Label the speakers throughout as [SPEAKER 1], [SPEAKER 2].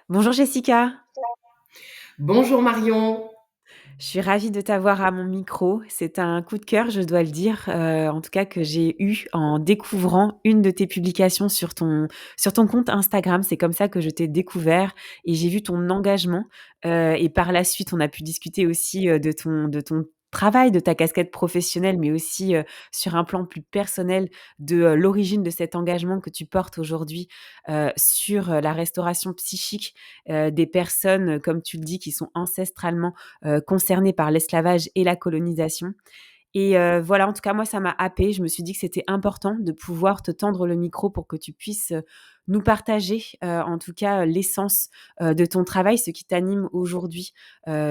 [SPEAKER 1] Bonjour Jessica,
[SPEAKER 2] Bonjour Marion.
[SPEAKER 1] je suis ravie de t'avoir à mon micro. C'est un coup de cœur, je dois le dire, en tout cas que j'ai eu en découvrant une de tes publications sur ton compte Instagram. C'est comme ça que je t'ai découvert et j'ai vu ton engagement. Et par la suite, on a pu discuter aussi de ton travail, de ta casquette professionnelle, mais aussi sur un plan plus personnel de l'origine de cet engagement que tu portes aujourd'hui sur la restauration psychique des personnes, comme tu le dis, qui sont ancestralement concernés par l'esclavage et la colonisation. Et voilà, en tout cas, moi, ça m'a happée. Je me suis dit que c'était important de pouvoir te tendre le micro pour que tu puisses nous partager, en tout cas, l'essence de ton travail, ce qui t'anime aujourd'hui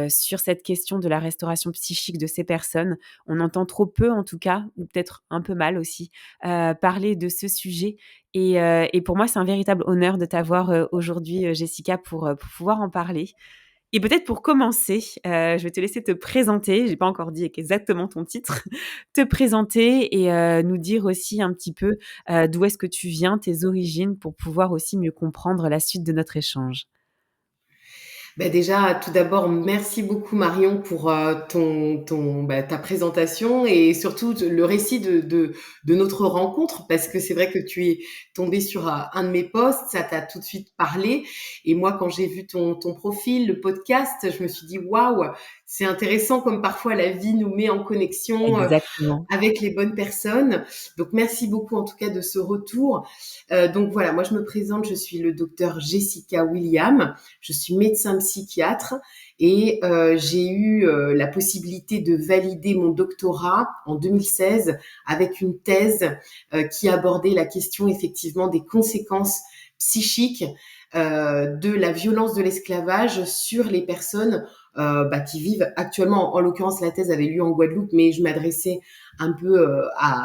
[SPEAKER 1] sur cette question de la restauration psychique de ces personnes. On entend trop peu, en tout cas, ou peut-être un peu mal aussi, parler de ce sujet. Et pour moi, c'est un véritable honneur de t'avoir aujourd'hui, Jessica, pour pouvoir en parler. Et peut-être pour commencer, je vais te laisser te présenter. J'ai pas encore dit exactement ton titre. Te présenter et nous dire aussi un petit peu, d'où est-ce que tu viens, tes origines, pour pouvoir aussi mieux comprendre la suite de notre échange.
[SPEAKER 2] Déjà, tout d'abord, merci beaucoup Marion pour ta présentation et surtout le récit de notre rencontre parce que c'est vrai que tu es tombée sur un de mes posts, ça t'a tout de suite parlé et moi quand j'ai vu ton profil, le podcast, je me suis dit waouh, c'est intéressant comme parfois la vie nous met en connexion
[SPEAKER 1] Exactement.
[SPEAKER 2] avec les bonnes personnes. Donc merci beaucoup en tout cas de ce retour. Donc voilà, moi je me présente, je suis le docteur Jessica William, je suis médecin psychiatre et j'ai eu la possibilité de valider mon doctorat en 2016 avec une thèse qui abordait la question effectivement des conséquences psychiques de la violence de l'esclavage sur les personnes qui vivent actuellement. En l'occurrence, la thèse avait lieu en Guadeloupe, mais je m'adressais un peu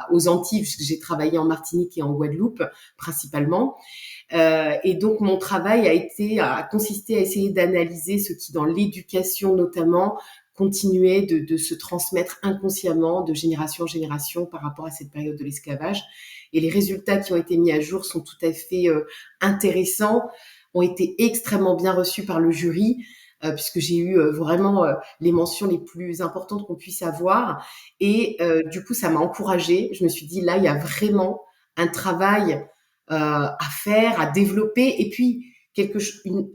[SPEAKER 2] aux Antilles, puisque j'ai travaillé en Martinique et en Guadeloupe principalement. Et donc mon travail a consisté à essayer d'analyser ce qui, dans l'éducation notamment, continuait de se transmettre inconsciemment de génération en génération par rapport à cette période de l'esclavage. Et les résultats qui ont été mis à jour sont tout à fait intéressants, ont été extrêmement bien reçus par le jury, puisque j'ai eu vraiment les mentions les plus importantes qu'on puisse avoir. Et du coup, ça m'a encouragée. Je me suis dit, là, il y a vraiment un travail à faire, à développer, et puis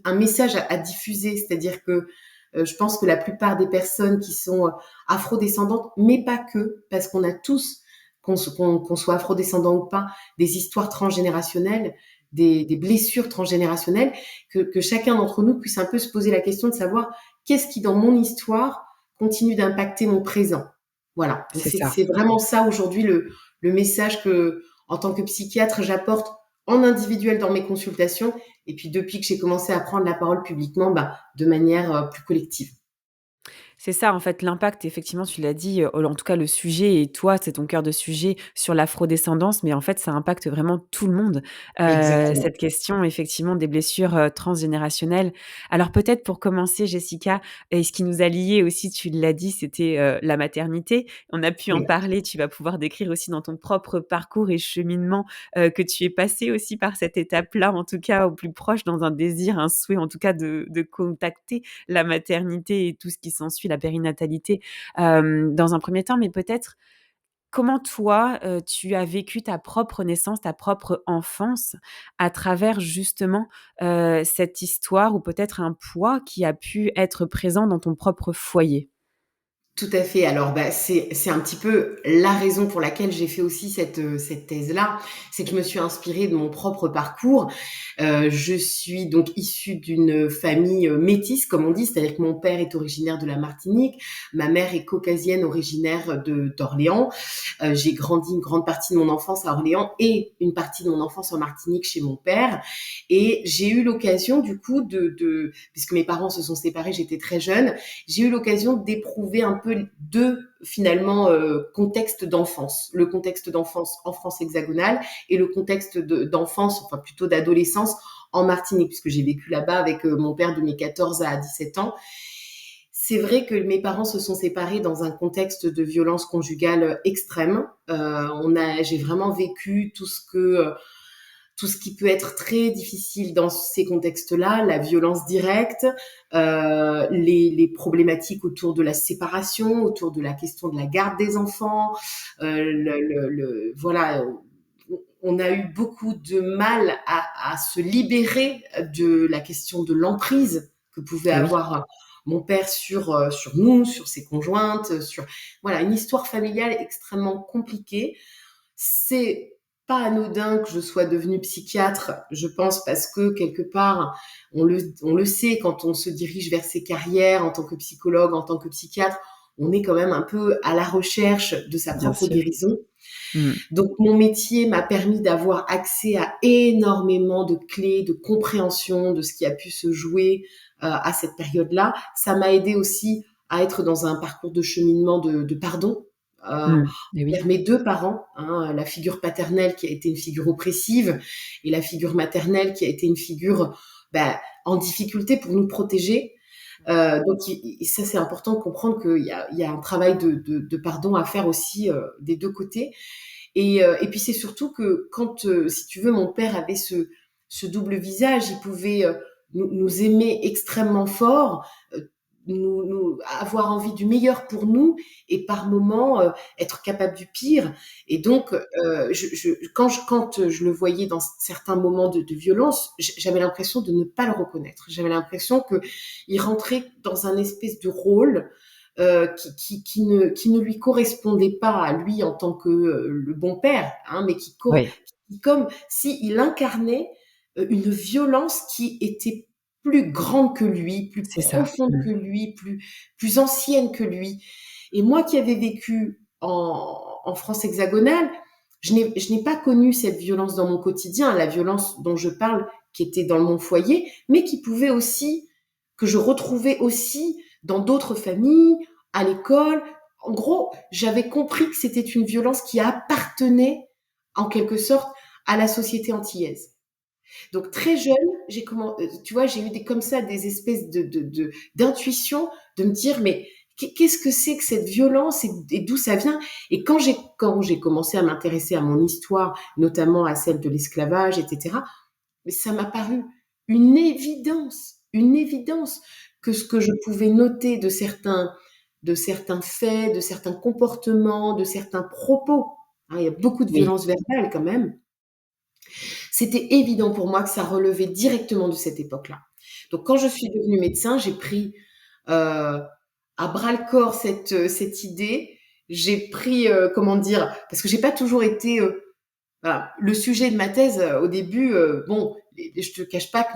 [SPEAKER 2] un message à diffuser. C'est-à-dire que je pense que la plupart des personnes qui sont afrodescendantes, mais pas que, parce qu'on a tous, qu'on soit afrodescendant ou pas, des histoires transgénérationnelles, des blessures transgénérationnelles, que chacun d'entre nous puisse un peu se poser la question de savoir qu'est-ce qui, dans mon histoire, continue d'impacter mon présent. Voilà. Donc
[SPEAKER 1] C'est ça.
[SPEAKER 2] c'est vraiment ça aujourd'hui le message que, en tant que psychiatre, j'apporte en individuel dans mes consultations, et puis depuis que j'ai commencé à prendre la parole publiquement, de manière plus collective.
[SPEAKER 1] C'est ça, en fait, l'impact, effectivement, tu l'as dit, en tout cas le sujet et toi, c'est ton cœur de sujet sur l'afrodescendance, mais en fait, ça impacte vraiment tout le monde,
[SPEAKER 2] Exactement.
[SPEAKER 1] cette question, effectivement, des blessures, transgénérationnelles. Alors peut-être pour commencer, Jessica, et ce qui nous a liés aussi, tu l'as dit, c'était, la maternité. On a pu en
[SPEAKER 2] Oui.
[SPEAKER 1] parler, tu vas pouvoir décrire aussi dans ton propre parcours et cheminement, que tu es passé aussi par cette étape-là, en tout cas au plus proche, dans un désir, un souhait, en tout cas de contacter la maternité et tout ce qui s'ensuit, la périnatalité, dans un premier temps, mais peut-être comment toi, tu as vécu ta propre naissance, ta propre enfance à travers justement, cette histoire ou peut-être un poids qui a pu être présent dans ton propre foyer?
[SPEAKER 2] Tout à fait. Alors, c'est un petit peu la raison pour laquelle j'ai fait aussi cette thèse-là, c'est que je me suis inspirée de mon propre parcours. Je suis donc issue d'une famille métisse, comme on dit, c'est-à-dire que mon père est originaire de la Martinique, ma mère est caucasienne, originaire de d'Orléans. J'ai grandi une grande partie de mon enfance à Orléans et une partie de mon enfance en Martinique chez mon père. Et j'ai eu l'occasion, du coup, puisque mes parents se sont séparés, j'étais très jeune, j'ai eu l'occasion d'éprouver un peu deux finalement contextes d'enfance, le contexte d'enfance en France hexagonale et le contexte d'enfance, enfin plutôt d'adolescence en Martinique, puisque j'ai vécu là-bas avec mon père de mes 14 à 17 ans. C'est vrai que mes parents se sont séparés dans un contexte de violence conjugale extrême. J'ai vraiment vécu tout ce que tout ce qui peut être très difficile dans ces contextes-là, la violence directe, les problématiques autour de la séparation, autour de la question de la garde des enfants, voilà, on a eu beaucoup de mal à se libérer de la question de l'emprise que pouvait
[SPEAKER 1] Et oui,
[SPEAKER 2] avoir mon père sur nous, sur ses conjointes, sur voilà, une histoire familiale extrêmement compliquée. C'est pas anodin que je sois devenue psychiatre, je pense, parce que quelque part, on le sait, quand on se dirige vers ses carrières en tant que psychologue, en tant que psychiatre, on est quand même un peu à la recherche de sa
[SPEAKER 1] bien
[SPEAKER 2] propre
[SPEAKER 1] sûr.
[SPEAKER 2] guérison.
[SPEAKER 1] Mmh.
[SPEAKER 2] Donc mon métier m'a permis d'avoir accès à énormément de clés, de compréhension de ce qui a pu se jouer à cette période-là. Ça m'a aidé aussi à être dans un parcours de cheminement de pardon
[SPEAKER 1] Mmh. Et oui.
[SPEAKER 2] vers mes deux parents, hein, la figure paternelle qui a été une figure oppressive et la figure maternelle qui a été une figure en difficulté pour nous protéger. Donc ça c'est important de comprendre qu'il y a un travail de pardon à faire aussi des deux côtés. Et puis c'est surtout que quand, si tu veux, mon père avait ce double visage, il pouvait nous aimer extrêmement fort, avoir envie du meilleur pour nous et par moments être capable du pire. Et donc, quand je le voyais dans certains moments de violence, j'avais l'impression de ne pas le reconnaître. J'avais l'impression qu'il rentrait dans un espèce de rôle qui ne lui correspondait pas à lui en tant que le bon père, hein, mais
[SPEAKER 1] Oui,
[SPEAKER 2] comme s'il incarnait une violence qui était plus grande que lui, plus
[SPEAKER 1] c'est ça.
[SPEAKER 2] profonde
[SPEAKER 1] Mmh.
[SPEAKER 2] que lui, plus ancienne que lui. Et moi qui avais vécu en France hexagonale, je n'ai pas connu cette violence dans mon quotidien, la violence dont je parle, qui était dans mon foyer, mais qui pouvait aussi, que je retrouvais aussi dans d'autres familles, à l'école. En gros, j'avais compris que c'était une violence qui appartenait, en quelque sorte, à la société antillaise. Donc très jeune, tu vois, j'ai eu comme ça des espèces d'intuition de me dire mais qu'est-ce que c'est que cette violence et d'où ça vient. Et quand j'ai commencé à m'intéresser à mon histoire, notamment à celle de l'esclavage, etc. Mais ça m'a paru une évidence que ce que je pouvais noter de certains faits, de certains comportements, de certains propos, hein, il y a beaucoup de
[SPEAKER 1] Oui.
[SPEAKER 2] violence verbale quand même, c'était évident pour moi que ça relevait directement de cette époque-là. Donc quand je suis devenue médecin, j'ai pris à bras le corps cette idée. J'ai pris, comment dire, parce que j'ai pas toujours été voilà. Le sujet de ma thèse, au début, bon, je te cache pas que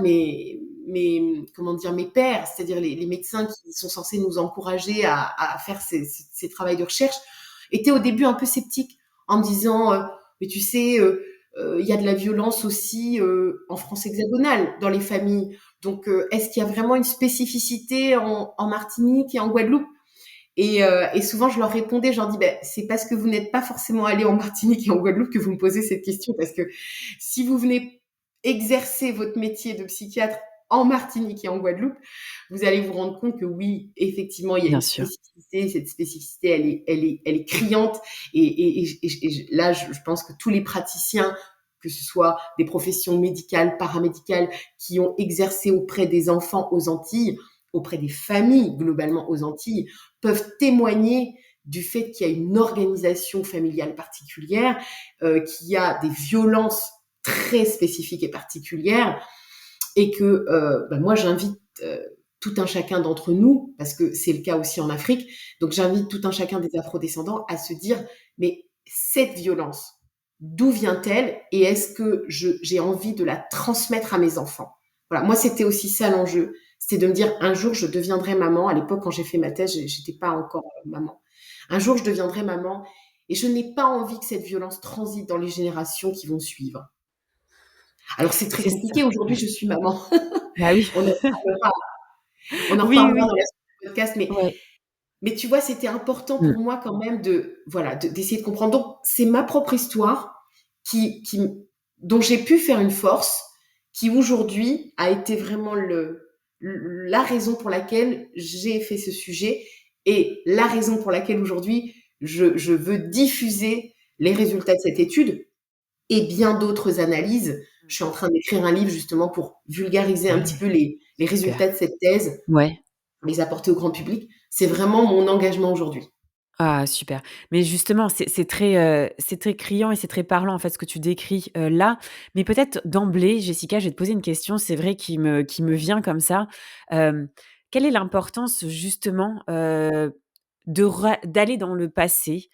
[SPEAKER 2] comment dire, mes pairs, c'est-à-dire les médecins qui sont censés nous encourager à faire ces travaux de recherche, étaient au début un peu sceptiques en me disant, mais tu sais, il y a de la violence aussi en France hexagonale dans les familles. Donc, est-ce qu'il y a vraiment une spécificité en Martinique et en Guadeloupe? Et souvent, je leur répondais, je leur dis, ben, c'est parce que vous n'êtes pas forcément allé en Martinique et en Guadeloupe que vous me posez cette question, parce que si vous venez exercer votre métier de psychiatre en Martinique et en Guadeloupe, vous allez vous rendre compte que oui, effectivement, il y a
[SPEAKER 1] Bien
[SPEAKER 2] une
[SPEAKER 1] sûr.
[SPEAKER 2] spécificité. Cette spécificité, elle est criante. Là, je pense que tous les praticiens, que ce soit des professions médicales, paramédicales, qui ont exercé auprès des enfants aux Antilles, auprès des familles globalement aux Antilles, peuvent témoigner du fait qu'il y a une organisation familiale particulière, qu'il y a des violences très spécifiques et particulières, et que moi j'invite tout un chacun d'entre nous, parce que c'est le cas aussi en Afrique, donc j'invite tout un chacun des afrodescendants à se dire, mais cette violence, d'où vient-elle et est-ce que j'ai envie de la transmettre à mes enfants? Voilà, moi c'était aussi ça l'enjeu, c'était de me dire un jour je deviendrai maman. À l'époque quand j'ai fait ma thèse, j'étais pas encore maman. Un jour je deviendrai maman et je n'ai pas envie que cette violence transite dans les générations qui vont suivre. Alors c'est très
[SPEAKER 1] C'est ça.
[SPEAKER 2] compliqué, aujourd'hui
[SPEAKER 1] Mmh.
[SPEAKER 2] je suis maman.
[SPEAKER 1] Bah oui.
[SPEAKER 2] On en reparlera, on en
[SPEAKER 1] Oui,
[SPEAKER 2] reparlera
[SPEAKER 1] oui.
[SPEAKER 2] dans la suite du podcast,
[SPEAKER 1] Ouais.
[SPEAKER 2] mais tu vois, c'était important
[SPEAKER 1] Mmh.
[SPEAKER 2] pour moi quand même voilà, d'essayer de comprendre. Donc, c'est ma propre histoire qui, qui, dont j'ai pu faire une force, qui aujourd'hui a été vraiment la raison pour laquelle j'ai fait ce sujet et la raison pour laquelle aujourd'hui je veux diffuser les résultats de cette étude et bien d'autres analyses Je suis en train d'écrire un livre justement pour vulgariser un petit
[SPEAKER 1] Ah,
[SPEAKER 2] peu les
[SPEAKER 1] super.
[SPEAKER 2] résultats de cette thèse,
[SPEAKER 1] Ouais.
[SPEAKER 2] les apporter au grand public. C'est vraiment mon engagement aujourd'hui.
[SPEAKER 1] Ah super. Mais justement, c'est très criant et c'est très parlant, en fait, ce que tu décris, là. Mais peut-être d'emblée, Jessica, je vais te poser une question, c'est vrai qui me vient comme ça. Hem, Quelle est l'importance justement, d'aller dans le passé,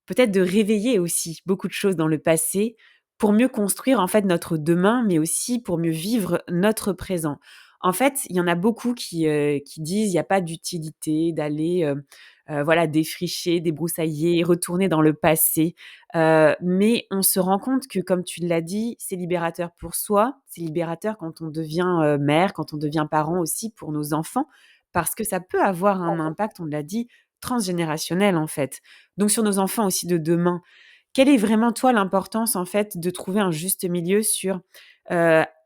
[SPEAKER 1] peut-être de réveiller aussi beaucoup de choses dans le passé pour mieux construire en fait notre demain, mais aussi pour mieux vivre notre présent. En fait, il y en a beaucoup qui disent: «Il y a pas d'utilité d'aller, voilà, défricher, débroussailler, retourner dans le passé». Mais on se rend compte que comme tu l'as dit, c'est libérateur pour soi, c'est libérateur quand on devient, mère, quand on devient parent aussi pour nos enfants, parce que ça peut avoir un impact, on l'a dit, transgénérationnel en fait. Donc sur nos enfants aussi de demain, quelle est vraiment toi l'importance en fait de trouver un juste milieu sur,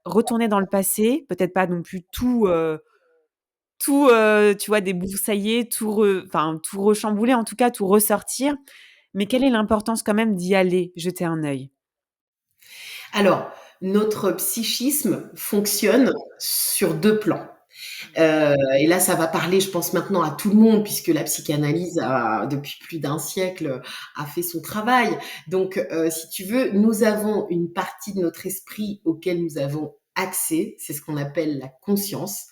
[SPEAKER 1] retourner dans le passé, peut-être pas non plus tout, tu vois, débroussailler, tout rechambouler, en tout cas tout ressortir, mais quelle est l'importance quand même d'y aller, jeter un œil?
[SPEAKER 2] Alors, notre psychisme fonctionne sur 2 plans. Et là, ça va parler, je pense, maintenant à tout le monde, puisque la psychanalyse a, depuis plus d'un siècle, a fait son travail. Donc, si tu veux, nous avons une partie de notre esprit auquel nous avons accès, c'est ce qu'on appelle la conscience.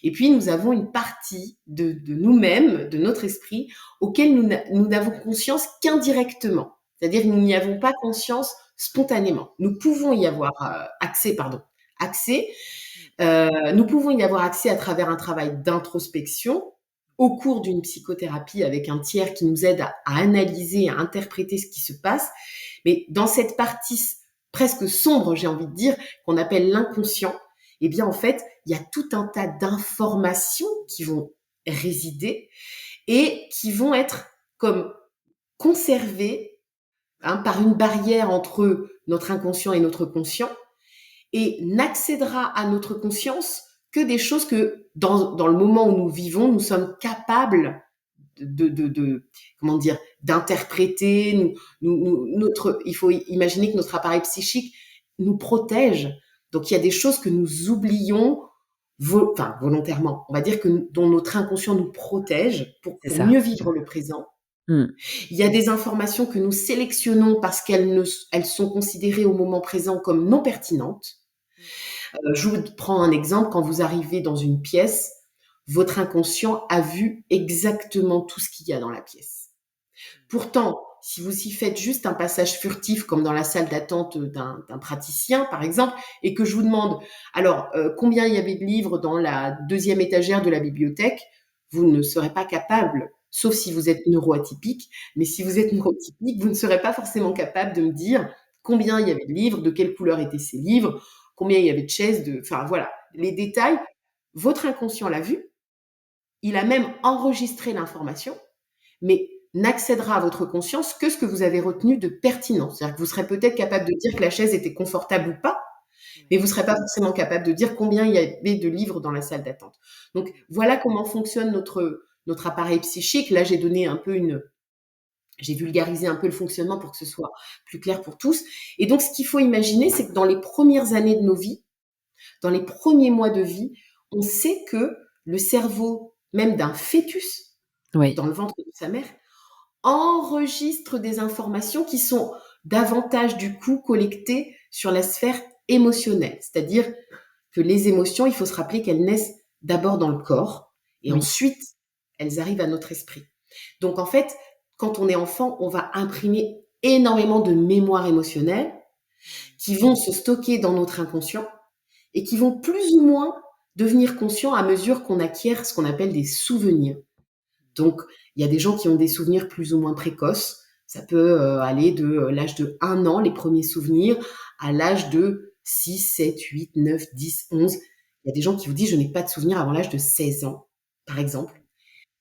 [SPEAKER 2] Et puis, nous avons une partie de nous-mêmes, de notre esprit, auquel nous n'avons conscience qu'indirectement. C'est-à-dire que nous n'y avons pas conscience spontanément. Nous pouvons y avoir accès, pardon, accès, nous pouvons y avoir accès à travers un travail d'introspection au cours d'une psychothérapie avec un tiers qui nous aide à analyser, à interpréter ce qui se passe. Mais dans cette partie presque sombre, j'ai envie de dire, qu'on appelle l'inconscient, eh bien, en fait, il y a tout un tas d'informations qui vont résider et qui vont être comme conservées, hein, par une barrière entre notre inconscient et notre conscient, et n'accédera à notre conscience que des choses que dans le moment où nous vivons, nous sommes capables comment dire, d'interpréter. Il faut imaginer que notre appareil psychique nous protège. Donc il y a des choses que nous oublions volontairement. On va dire que dont notre inconscient nous protège
[SPEAKER 1] C'est
[SPEAKER 2] pour
[SPEAKER 1] ça.
[SPEAKER 2] mieux vivre le présent.
[SPEAKER 1] Mmh.
[SPEAKER 2] Il y a des informations que nous sélectionnons parce elles sont considérées au moment présent comme non pertinentes. Je vous prends un exemple. Quand vous arrivez dans une pièce, votre inconscient a vu exactement tout ce qu'il y a dans la pièce. Pourtant, si vous y faites juste un passage furtif, comme dans la salle d'attente d'un praticien, par exemple, et que je vous demande, alors, combien il y avait de livres dans la deuxième étagère de la bibliothèque, vous ne serez pas capable, sauf si vous êtes neuroatypique, mais si vous êtes neuroatypique, vous ne serez pas forcément capable de me dire combien il y avait de livres, de quelle couleur étaient ces livres, combien il y avait de chaises, enfin voilà, les détails. Votre inconscient l'a vu, il a même enregistré l'information, mais n'accédera à votre conscience que ce que vous avez retenu de pertinent. C'est-à-dire que vous serez peut-être capable de dire que la chaise était confortable ou pas, mais vous ne serez pas forcément capable de dire combien il y avait de livres dans la salle d'attente. Donc voilà comment fonctionne notre appareil psychique. Là, j'ai vulgarisé un peu le fonctionnement pour que ce soit plus clair pour tous. Et donc, ce qu'il faut imaginer, c'est que dans les premières années de nos vies, dans les premiers mois de vie, on sait que le cerveau, même d'un fœtus,
[SPEAKER 1] Oui,
[SPEAKER 2] dans le ventre de sa mère, enregistre des informations qui sont davantage du coup collectées sur la sphère émotionnelle. C'est-à-dire que les émotions, il faut se rappeler qu'elles naissent d'abord dans le corps et
[SPEAKER 1] oui,
[SPEAKER 2] ensuite elles arrivent à notre esprit. Donc en fait, quand on est enfant, on va imprimer énormément de mémoires émotionnelles qui vont se stocker dans notre inconscient et qui vont plus ou moins devenir conscients à mesure qu'on acquiert ce qu'on appelle des souvenirs. Donc, il y a des gens qui ont des souvenirs plus ou moins précoces. Ça peut aller de l'âge de 1 an, les premiers souvenirs, à l'âge de 6, 7, 8, 9, 10, 11. Il y a des gens qui vous disent, je n'ai pas de souvenirs avant l'âge de 16 ans, par exemple.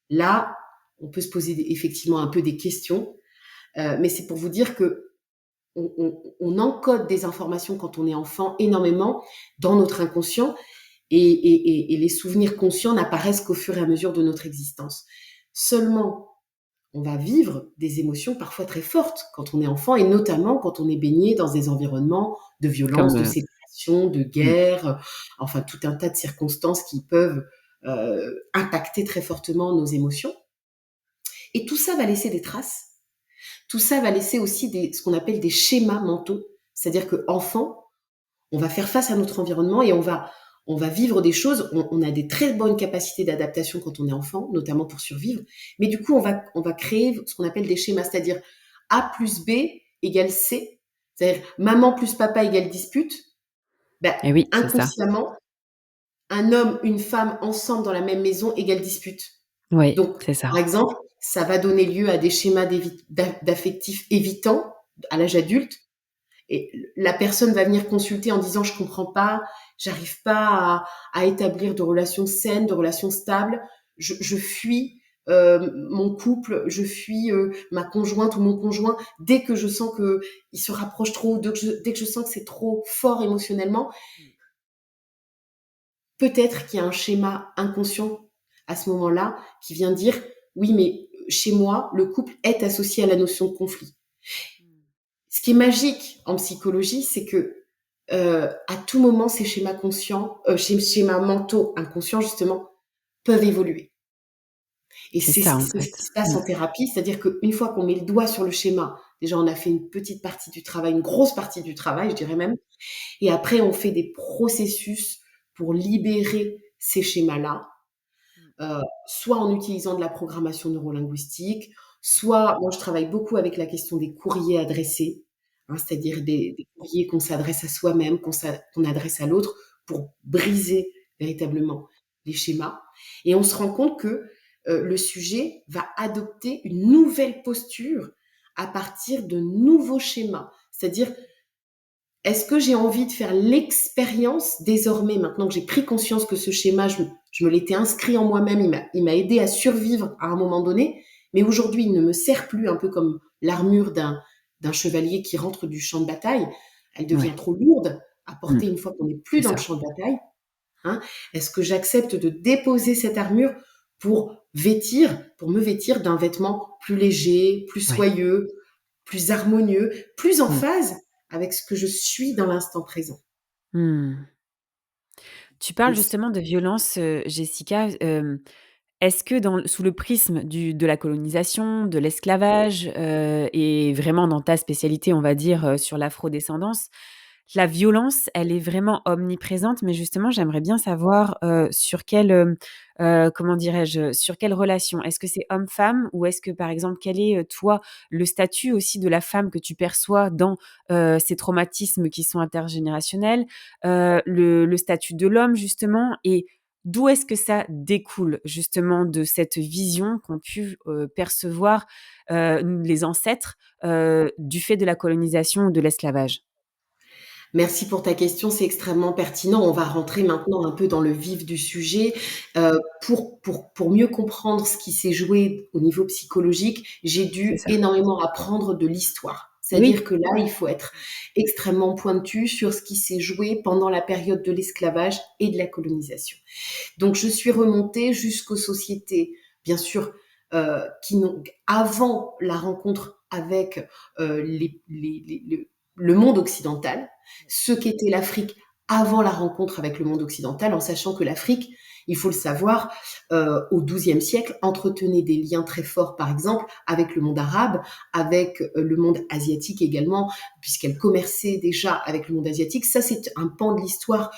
[SPEAKER 2] Là, on peut se poser effectivement un peu des questions, mais c'est pour vous dire que on encode des informations quand on est enfant énormément dans notre inconscient et les souvenirs conscients n'apparaissent qu'au fur et à mesure de notre existence. Seulement, on va vivre des émotions parfois très fortes quand on est enfant et notamment quand on est baigné dans des environnements de
[SPEAKER 1] comme,
[SPEAKER 2] violence, de séparation. colonisation, de
[SPEAKER 1] Mmh.
[SPEAKER 2] guerre, enfin tout un tas de circonstances qui peuvent impacter très fortement nos émotions. Et tout ça va laisser des traces. Tout ça va laisser aussi ce qu'on appelle des schémas mentaux. C'est-à-dire qu'enfant, on va faire face à notre environnement et on va vivre des choses. On a des très bonnes capacités d'adaptation quand on est enfant, notamment pour survivre. Mais du coup, on va créer ce qu'on appelle des schémas, c'est-à-dire A plus B égale C. C'est-à-dire maman plus papa égale dispute. Ben,
[SPEAKER 1] Et oui, c'est ça.
[SPEAKER 2] inconsciemment, un homme, une femme ensemble dans la même maison égale dispute.
[SPEAKER 1] Oui,
[SPEAKER 2] Donc,
[SPEAKER 1] c'est ça.
[SPEAKER 2] par exemple, ça va donner lieu à des schémas d'affectifs évitants à l'âge adulte. Et la personne va venir consulter en disant je comprends pas, j'arrive pas à établir de relations saines, de relations stables, je fuis mon couple, je fuis ma conjointe ou mon conjoint dès que je sens que il se rapproche trop, dès que je sens que c'est trop fort émotionnellement. Peut-être qu'il y a un schéma inconscient à ce moment-là qui vient dire oui, mais chez moi, le couple est associé à la notion de conflit. Ce qui est magique en psychologie, c'est que à tout moment, ces schémas conscients, schémas mentaux inconscients justement, peuvent évoluer. Et
[SPEAKER 1] C'est
[SPEAKER 2] c'est
[SPEAKER 1] ça, en
[SPEAKER 2] ce
[SPEAKER 1] fait.
[SPEAKER 2] qui se passe
[SPEAKER 1] Mmh.
[SPEAKER 2] en thérapie, c'est-à-dire qu'une fois qu'on met le doigt sur le schéma, déjà on a fait une petite partie du travail, une grosse partie du travail, je dirais même, et après on fait des processus pour libérer ces schémas-là, soit en utilisant de la programmation neurolinguistique, soit moi je travaille beaucoup avec la question des courriers adressés, hein, c'est-à-dire des courriers qu'on s'adresse à soi-même, qu'on adresse à l'autre pour briser véritablement les schémas. Et on se rend compte que le sujet va adopter une nouvelle posture à partir de nouveaux schémas. C'est-à-dire, est-ce que j'ai envie de faire l'expérience désormais, maintenant que j'ai pris conscience que ce schéma, je me l'étais inscrit en moi-même, il m'a aidé à survivre à un moment donné, mais aujourd'hui, il ne me sert plus, un peu comme l'armure d'un chevalier qui rentre du champ de bataille. Elle devient
[SPEAKER 1] Ouais.
[SPEAKER 2] trop lourde à
[SPEAKER 1] Mmh.
[SPEAKER 2] porter une fois qu'on n'est plus
[SPEAKER 1] C'est
[SPEAKER 2] dans le
[SPEAKER 1] ça.
[SPEAKER 2] champ de bataille. Hein. Est-ce que j'accepte de déposer cette armure pour me vêtir d'un vêtement plus léger, plus
[SPEAKER 1] Ouais.
[SPEAKER 2] soyeux, plus harmonieux, plus en
[SPEAKER 1] Mmh.
[SPEAKER 2] phase avec ce que je suis dans l'instant présent.
[SPEAKER 1] Mmh. Tu parles
[SPEAKER 2] Donc,
[SPEAKER 1] justement de violence, Jessica, est-ce que sous le prisme de la colonisation, de l'esclavage, et vraiment dans ta spécialité, on va dire, sur l'afrodescendance, la violence, elle est vraiment omniprésente, mais justement, j'aimerais bien savoir, sur quelle, comment dirais-je? Sur quelle relation? Est-ce que c'est homme-femme ou est-ce que, par exemple, quel est, toi, le statut aussi de la femme que tu perçois dans, ces traumatismes qui sont intergénérationnels? Le statut de l'homme justement et d'où est-ce que ça découle justement de cette vision qu'ont pu, percevoir, les ancêtres, du fait de la colonisation ou de l'esclavage?
[SPEAKER 2] merci pour ta question, c'est extrêmement pertinent. On va rentrer maintenant un peu dans le vif du sujet. Pour mieux comprendre ce qui s'est joué au niveau psychologique, j'ai
[SPEAKER 1] C'est
[SPEAKER 2] dû
[SPEAKER 1] ça.
[SPEAKER 2] énormément apprendre de l'histoire. C'est-à-dire
[SPEAKER 1] Oui.
[SPEAKER 2] que là, il faut être extrêmement pointu sur ce qui s'est joué pendant la période de l'esclavage et de la colonisation. Donc, je suis remontée jusqu'aux sociétés, bien sûr, qui n'ont, avant la rencontre avec le monde occidental, ce qu'était l'Afrique avant la rencontre avec le monde occidental, en sachant que l'Afrique, il faut le savoir, au XIIe siècle, entretenait des liens très forts, par exemple, avec le monde arabe, avec le monde asiatique également, puisqu'elle commerçait déjà avec le monde asiatique. Ça, c'est un pan de l'histoire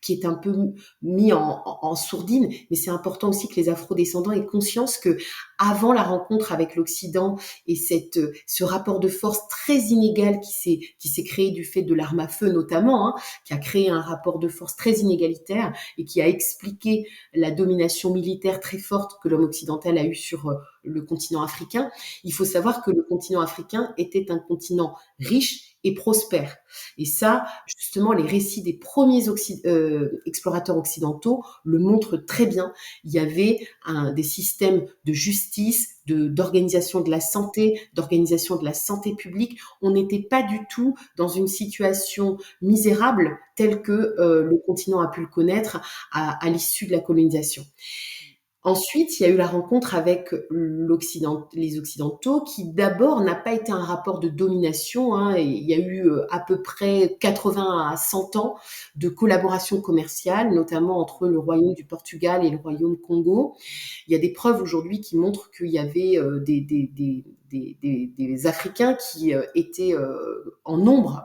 [SPEAKER 2] qui est un peu mis en sourdine, mais c'est important aussi que les afrodescendants aient conscience que avant la rencontre avec l'Occident et ce rapport de force très inégal qui s'est créé du fait de l'arme à feu notamment, hein, qui a créé un rapport de force très inégalitaire et qui a expliqué la domination militaire très forte que l'homme occidental a eue sur le continent africain. Il faut savoir que le continent africain était un continent riche et prospère. Et ça, justement, les récits des premiers explorateurs occidentaux le montrent très bien. Il y avait des systèmes de justice, d'organisation de la santé, d'organisation de la santé publique. On n'était pas du tout dans une situation misérable telle que le continent a pu le connaître à l'issue de la colonisation. Ensuite, il y a eu la rencontre avec les Occidentaux, qui d'abord n'a pas été un rapport de domination, hein. Et il y a eu à peu près 80 à 100 ans de collaboration commerciale, notamment entre le Royaume du Portugal et le Royaume Congo. Il y a des preuves aujourd'hui qui montrent qu'il y avait des Africains qui étaient en nombre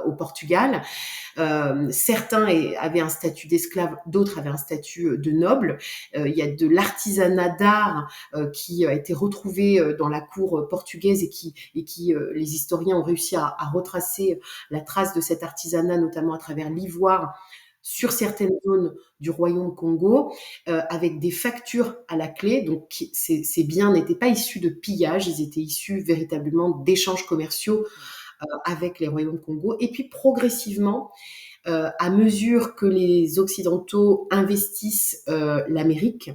[SPEAKER 2] au Portugal. Certains avaient un statut d'esclave, d'autres avaient un statut de noble. Il y a de l'artisanat d'art qui a été retrouvé dans la cour portugaise et qui les historiens ont réussi à retracer la trace de cet artisanat, notamment à travers l'ivoire, sur certaines zones du royaume Congo, avec des factures à la clé. Donc ces biens n'étaient pas issus de pillage, ils étaient issus véritablement d'échanges commerciaux avec les royaumes Congo. Et puis progressivement, à mesure que les Occidentaux investissent l'Amérique,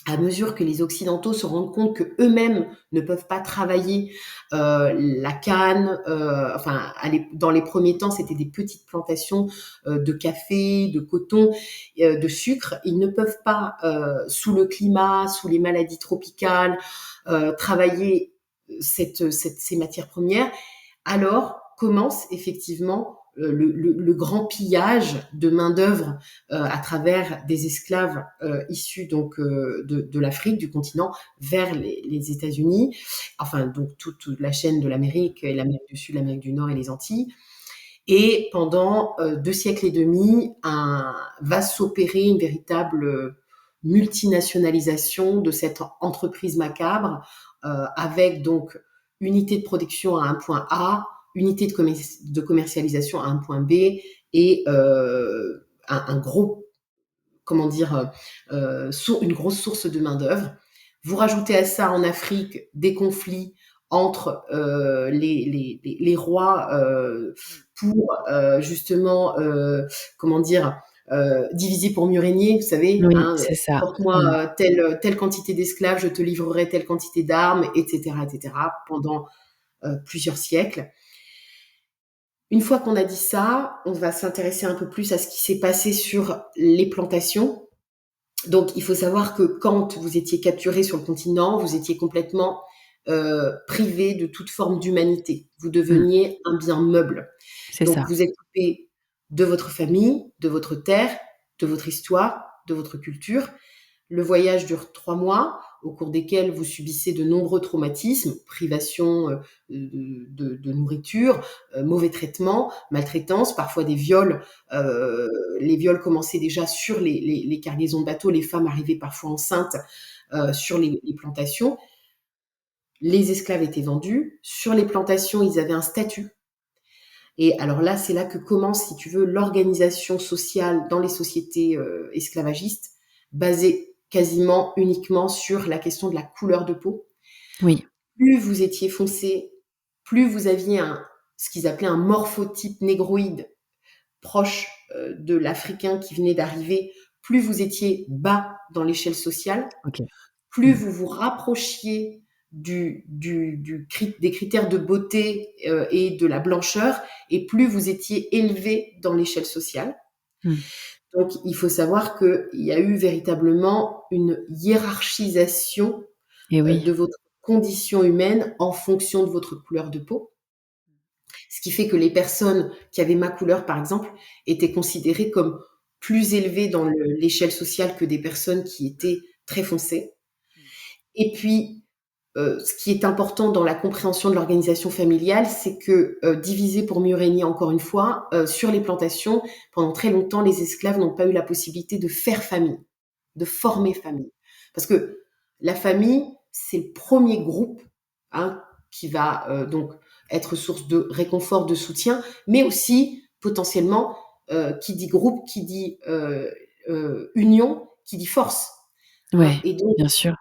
[SPEAKER 2] à mesure que les Occidentaux se rendent compte que eux-mêmes ne peuvent pas travailler la canne, dans les premiers temps, c'était des petites plantations de café, de coton, de sucre. Ils ne peuvent pas, sous le climat, sous les maladies tropicales, travailler ces matières premières. Alors commence effectivement le grand pillage de main-d'œuvre à travers des esclaves issus donc de l'Afrique, du continent, vers les États-Unis. Enfin, donc toute la chaîne de l'Amérique, et l'Amérique du Sud, l'Amérique du Nord et les Antilles. Et pendant 2 siècles et demi, va s'opérer une véritable multinationalisation de cette entreprise macabre, avec donc unité de production à un point A, unité de commercialisation à un point B, et un gros, comment dire, une grosse source de main-d'œuvre. Vous rajoutez à ça en Afrique des conflits entre les rois pour justement, comment dire, diviser pour mieux régner, vous savez,
[SPEAKER 1] Oui,
[SPEAKER 2] hein,
[SPEAKER 1] c'est ça.
[SPEAKER 2] porte-moi
[SPEAKER 1] Mmh.
[SPEAKER 2] telle quantité d'esclaves, je te livrerai telle quantité d'armes, etc., pendant plusieurs siècles. Une fois qu'on a dit ça, on va s'intéresser un peu plus à ce qui s'est passé sur les plantations. Donc, il faut savoir que quand vous étiez capturé sur le continent, vous étiez complètement privé de toute forme d'humanité. Vous
[SPEAKER 1] Mmh.
[SPEAKER 2] deveniez un bien meuble.
[SPEAKER 1] C'est
[SPEAKER 2] Donc,
[SPEAKER 1] ça.
[SPEAKER 2] vous êtes coupé de votre famille, de votre terre, de votre histoire, de votre culture. Le voyage dure 3 mois, au cours desquels vous subissez de nombreux traumatismes, privation de nourriture, mauvais traitements, maltraitance, parfois des viols. Les viols commençaient déjà sur les cargaisons de bateaux, les femmes arrivaient parfois enceintes sur les plantations. Les esclaves étaient vendus. Sur les plantations, ils avaient un statut. Et alors là, c'est là que commence, si tu veux, l'organisation sociale dans les sociétés esclavagistes, basée quasiment uniquement sur la question de la couleur de peau.
[SPEAKER 1] Oui.
[SPEAKER 2] Plus vous étiez foncé, plus vous aviez ce qu'ils appelaient un morphotype négroïde proche de l'Africain qui venait d'arriver, plus vous étiez bas dans l'échelle sociale,
[SPEAKER 1] OK.
[SPEAKER 2] plus
[SPEAKER 1] Mmh.
[SPEAKER 2] vous vous rapprochiez des critères de beauté et de la blancheur, et plus vous étiez élevé dans l'échelle sociale.
[SPEAKER 1] Mmh.
[SPEAKER 2] Donc, il faut savoir qu'il y a eu véritablement une hiérarchisation
[SPEAKER 1] Et oui,
[SPEAKER 2] de votre condition humaine en fonction de votre couleur de peau. Ce qui fait que les personnes qui avaient ma couleur, par exemple, étaient considérées comme plus élevées dans l'échelle sociale que des personnes qui étaient très foncées. Et puis, ce qui est important dans la compréhension de l'organisation familiale, c'est que, diviser pour mieux régner, encore une fois, sur les plantations, pendant très longtemps, les esclaves n'ont pas eu la possibilité de faire famille, de former famille. Parce que la famille, c'est le premier groupe, hein, qui va donc être source de réconfort, de soutien, mais aussi potentiellement, qui dit groupe, qui dit union, qui dit force, hein.
[SPEAKER 1] ouais,
[SPEAKER 2] Et donc,
[SPEAKER 1] bien sûr.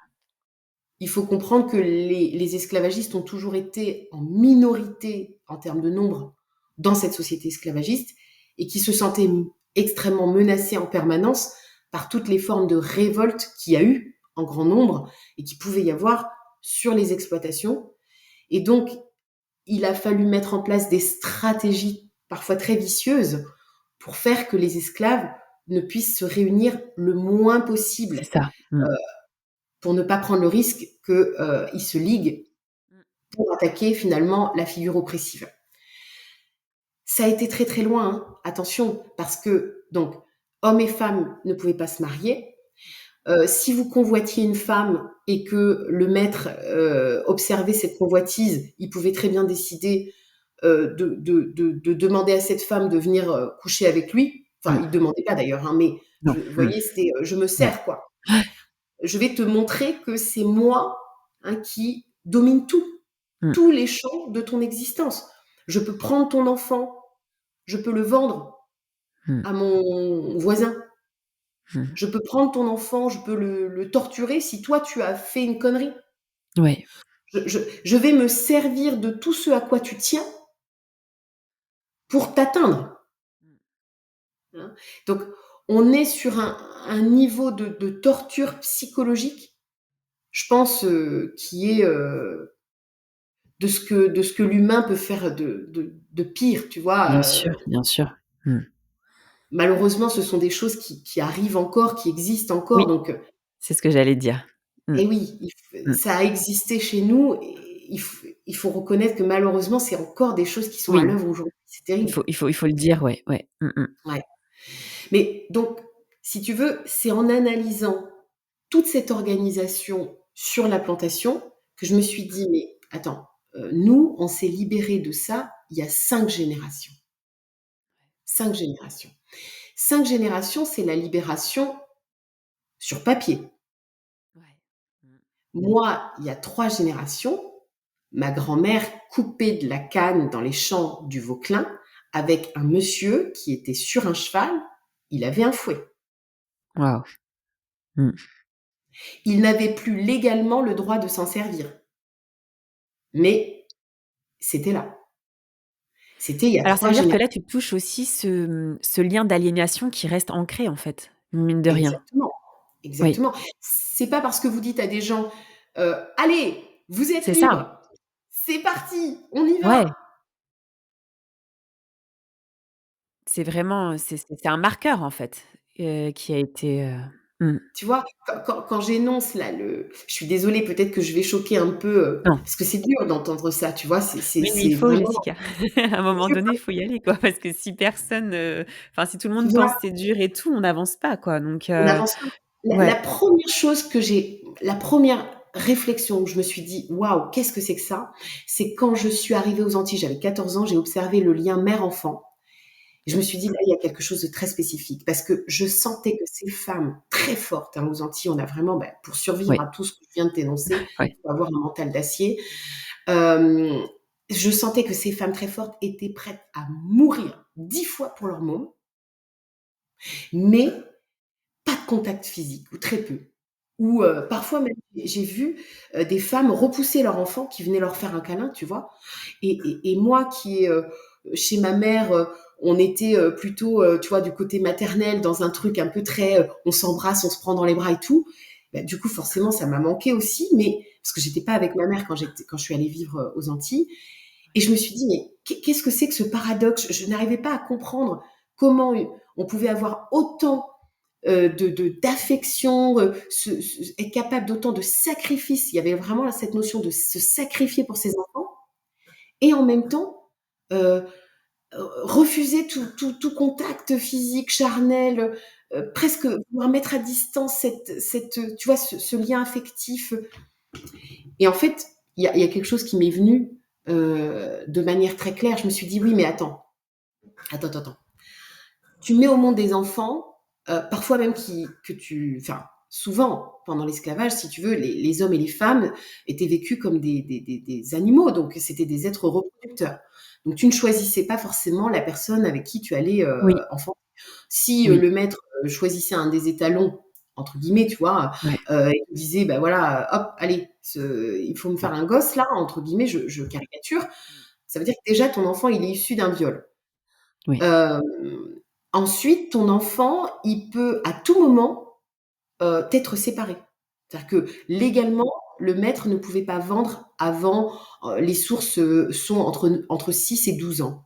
[SPEAKER 2] il faut comprendre que les esclavagistes ont toujours été en minorité en termes de nombre dans cette société esclavagiste, et qui se sentaient extrêmement menacés en permanence par toutes les formes de révolte qu'il y a eu en grand nombre et qui pouvait y avoir sur les exploitations. Et donc, il a fallu mettre en place des stratégies parfois très vicieuses pour faire que les esclaves ne puissent se réunir le moins
[SPEAKER 1] C'est
[SPEAKER 2] possible.
[SPEAKER 1] ça. Mmh.
[SPEAKER 2] pour ne pas prendre le risque qu'il se ligue
[SPEAKER 1] Mmh.
[SPEAKER 2] pour attaquer finalement la figure oppressive. Ça a été très très loin, hein, attention, parce que donc hommes et femmes ne pouvaient pas se marier. Si vous convoitiez une femme et que le maître observait cette convoitise, il pouvait très bien décider de demander à cette femme de venir coucher avec lui. Enfin, il ne
[SPEAKER 1] Mmh.
[SPEAKER 2] demandait pas d'ailleurs, hein, mais
[SPEAKER 1] Non.
[SPEAKER 2] vous
[SPEAKER 1] Mmh.
[SPEAKER 2] voyez, c'était je me
[SPEAKER 1] Ouais.
[SPEAKER 2] sers, quoi. Je vais te montrer que c'est moi, hein, qui domine tout,
[SPEAKER 1] Mmh.
[SPEAKER 2] tous les champs de ton existence. Je peux prendre ton enfant, je peux le vendre
[SPEAKER 1] Mmh.
[SPEAKER 2] à mon voisin.
[SPEAKER 1] Mmh.
[SPEAKER 2] Je peux prendre ton enfant, je peux le torturer si toi tu as fait une connerie.
[SPEAKER 1] Ouais.
[SPEAKER 2] Je vais me servir de tout ce à quoi tu tiens pour t'atteindre. Hein. Donc, on est sur un niveau de torture psychologique, je pense, qui est de ce que l'humain peut faire de pire, tu vois.
[SPEAKER 1] Bien sûr, bien sûr. Mmh.
[SPEAKER 2] Malheureusement, ce sont des choses qui arrivent encore, qui existent encore.
[SPEAKER 1] Oui,
[SPEAKER 2] Donc,
[SPEAKER 1] c'est ce que j'allais dire. Mmh.
[SPEAKER 2] et oui,
[SPEAKER 1] Mmh.
[SPEAKER 2] ça a existé chez nous. Et il faut reconnaître que malheureusement, c'est encore des choses qui sont à
[SPEAKER 1] Oui,
[SPEAKER 2] l'œuvre aujourd'hui. C'est terrible.
[SPEAKER 1] il faut le dire, ouais, ouais. Mmh mh.
[SPEAKER 2] Ouais. Mais donc, si tu veux, c'est en analysant toute cette organisation sur la plantation que je me suis dit, mais attends, nous, on s'est libérés de ça il y a 5 générations. 5 générations. 5 générations, c'est la libération sur papier.
[SPEAKER 1] Ouais. Mmh.
[SPEAKER 2] Moi, il y a 3 générations, ma grand-mère coupait de la canne dans les champs du Vauclin avec un monsieur qui était sur un cheval, il avait un fouet.
[SPEAKER 1] Waouh. Mmh.
[SPEAKER 2] Il n'avait plus légalement le droit de s'en servir, mais c'était là. C'était il y a
[SPEAKER 1] Alors ça
[SPEAKER 2] 3
[SPEAKER 1] veut dire que
[SPEAKER 2] générations.
[SPEAKER 1] là, tu touches aussi ce lien d'aliénation qui reste ancré, en fait, mine de rien.
[SPEAKER 2] Exactement,
[SPEAKER 1] Oui,
[SPEAKER 2] exactement. C'est pas parce que vous dites à des gens, «Allez, vous êtes
[SPEAKER 1] c'est ça.
[SPEAKER 2] libres, c'est parti, on y
[SPEAKER 1] Ouais,
[SPEAKER 2] va!»
[SPEAKER 1] c'est vraiment, c'est un marqueur, en fait, qui a été, mmh.
[SPEAKER 2] Tu vois? Quand j'énonce là je suis désolée, peut-être que je vais choquer un peu,
[SPEAKER 1] Non.
[SPEAKER 2] parce que c'est dur d'entendre ça, tu vois?
[SPEAKER 1] Oui, mais il
[SPEAKER 2] C'est
[SPEAKER 1] faut,
[SPEAKER 2] vraiment
[SPEAKER 1] Jessica. À un moment
[SPEAKER 2] dur.
[SPEAKER 1] donné, il faut y aller, quoi, parce que si personne, enfin, si tout le
[SPEAKER 2] Tu
[SPEAKER 1] monde pense
[SPEAKER 2] vois?
[SPEAKER 1] que c'est dur et tout, on n'avance pas, quoi, donc
[SPEAKER 2] On n'avance pas. La
[SPEAKER 1] ouais,
[SPEAKER 2] 1re chose que la première réflexion où je me suis dit: «Waouh, qu'est-ce que c'est que ça?» C'est quand je suis arrivée aux Antilles, j'avais 14 ans, j'ai observé le lien mère-enfant. Et je me suis dit: «Là, il y a quelque chose de très spécifique», parce que je sentais que ces femmes très fortes, hein, aux Antilles, on a vraiment, bah, pour survivre
[SPEAKER 1] ouais,
[SPEAKER 2] à tout ce que je viens de t'énoncer,
[SPEAKER 1] ouais.
[SPEAKER 2] il faut avoir un mental d'acier. Hem, je sentais que ces femmes très fortes étaient prêtes à mourir 10 fois pour leur môme, mais pas de contact physique ou très peu. Ou parfois même, j'ai vu, des femmes repousser leur enfant qui venait leur faire un câlin, tu vois? Et moi qui chez ma mère, on était, plutôt, tu vois, du côté maternel dans un truc un peu très, on s'embrasse, on se prend dans les bras et tout. Bah, du coup, forcément, ça m'a manqué aussi, mais parce que j'étais pas avec ma mère quand je suis allée vivre, aux Antilles. Et je me suis dit: «Mais qu'est-ce que c'est que ce paradoxe?» Je n'arrivais pas à comprendre comment on pouvait avoir autant d'affection, être capable d'autant de sacrifices. Il y avait vraiment là, cette notion de se sacrifier pour ses enfants et en même temps, heu, refuser tout contact physique, charnel, presque vouloir mettre à distance tu vois, ce lien affectif. Et en fait, il y a quelque chose qui m'est venu, de manière très claire. Je me suis dit: «Oui, mais attends, attends, attends, attends. Tu mets au monde des enfants, parfois même enfin, souvent pendant l'esclavage, si tu veux, les hommes et les femmes étaient vécus comme des animaux, donc c'était des êtres reproducteurs. Donc tu ne choisissais pas forcément la personne avec qui tu allais
[SPEAKER 1] Oui,
[SPEAKER 2] enfanter. Si
[SPEAKER 1] oui,
[SPEAKER 2] le maître choisissait un des étalons, entre guillemets, tu vois,
[SPEAKER 1] ouais,
[SPEAKER 2] et te disait, bah voilà, hop, allez, il faut me faire un gosse là, entre guillemets, je caricature, ça veut dire que déjà ton enfant, il est issu d'un viol.
[SPEAKER 1] oui.
[SPEAKER 2] Hem, ensuite, ton enfant, il peut à tout moment, être séparé. C'est-à-dire que légalement, le maître ne pouvait pas vendre avant, les sources, sont entre 6 et 12 ans.